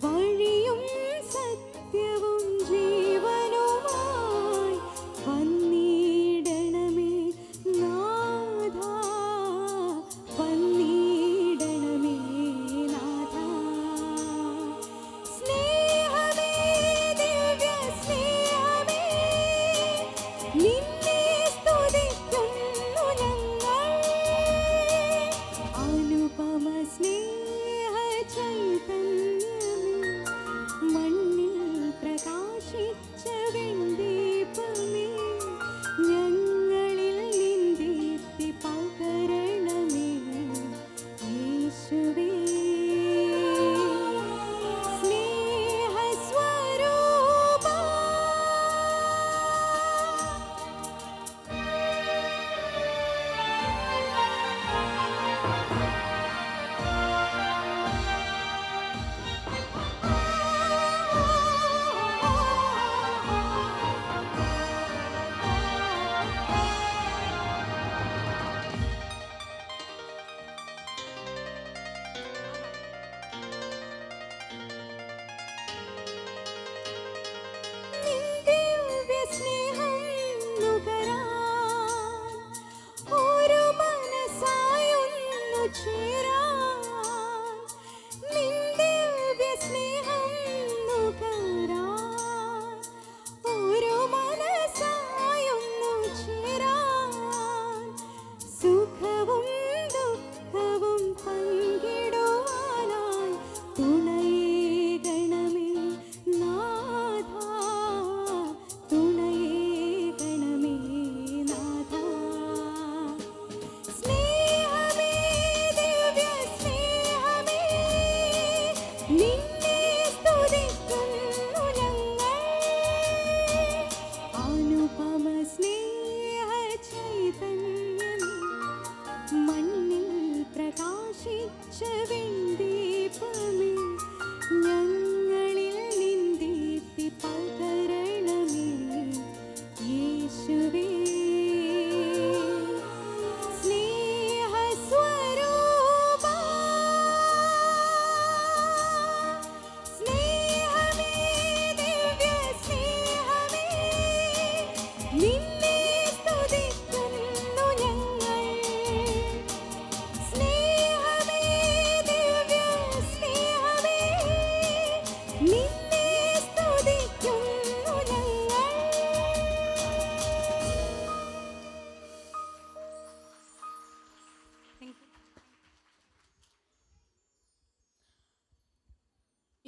Speaker 6: വഴിയും സത്യവും ജീവനുമായി വന്നിടണമേ നാഥാ, വന്നിടണമേ നാഥാ. സ്നേഹമേ, ദിവ്യ സ്നേഹമേ, നിന്നെ സ്തുതിക്കുന്നു ഞങ്ങൾ. അനുപമ സ്നേഹ ചൈതന്യമേ, മണ്ണിൽ പ്രകാശിച്ച വെണ്ടീപമേ, ഞങ്ങളിൽ നിൻ ദീപ്തി പകരണമേ യേശുവേ. സ്നേഹസ്വരൂപാ,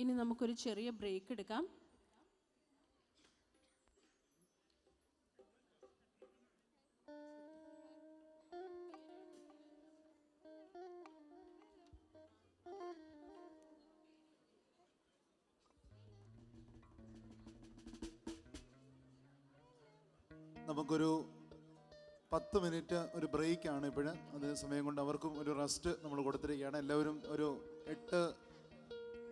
Speaker 2: ഇനി നമുക്കൊരു ചെറിയ ബ്രേക്ക് എടുക്കാം.
Speaker 3: നമുക്കൊരു 10 മിനിറ്റ് ഒരു ബ്രേക്കാണ് ഇപ്പോഴ്. അതേ സമയം കൊണ്ട് അവർക്കും ഒരു റെസ്റ്റ് നമ്മൾ കൊടുത്തിരിക്കുകയാണ്. എല്ലാവരും ഒരു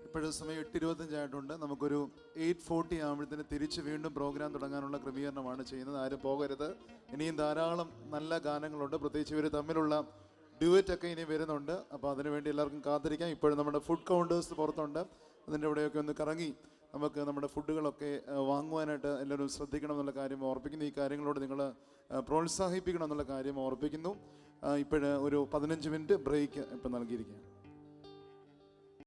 Speaker 3: ഇപ്പോഴും സമയം 8:25 ആയിട്ടുണ്ട്. നമുക്കൊരു 8:40 ആകുമ്പോഴത്തേന് തിരിച്ച് വീണ്ടും പ്രോഗ്രാം തുടങ്ങാനുള്ള ക്രമീകരണമാണ് ചെയ്യുന്നത്. ആരും പോകരുത്. ഇനിയും ധാരാളം നല്ല ഗാനങ്ങളുണ്ട്. പ്രത്യേകിച്ച് ഇവർ തമ്മിലുള്ള ഡ്യുവറ്റൊക്കെ ഇനി വരുന്നുണ്ട്. അപ്പോൾ അതിനുവേണ്ടി എല്ലാവർക്കും കാത്തിരിക്കാം. ഇപ്പോഴും നമ്മുടെ ഫുഡ് കൗണ്ടേഴ്സ് പുറത്തുണ്ട്. അതിൻ്റെ ഇവിടെയൊക്കെ ഒന്ന് കറങ്ങി നമുക്ക് നമ്മുടെ ഫുഡുകളൊക്കെ വാങ്ങുവാനായിട്ട് എല്ലാവരും ശ്രദ്ധിക്കണം എന്നുള്ള കാര്യം ഓർപ്പിക്കുന്നു. ഈ കാര്യങ്ങളോട് നിങ്ങൾ പ്രോത്സാഹിപ്പിക്കണം എന്നുള്ള കാര്യം ഓർപ്പിക്കുന്നു. ഇപ്പോഴ് ഒരു 15 മിനിറ്റ് ബ്രേക്ക് ഇപ്പം നൽകിയിരിക്കുകയാണ്.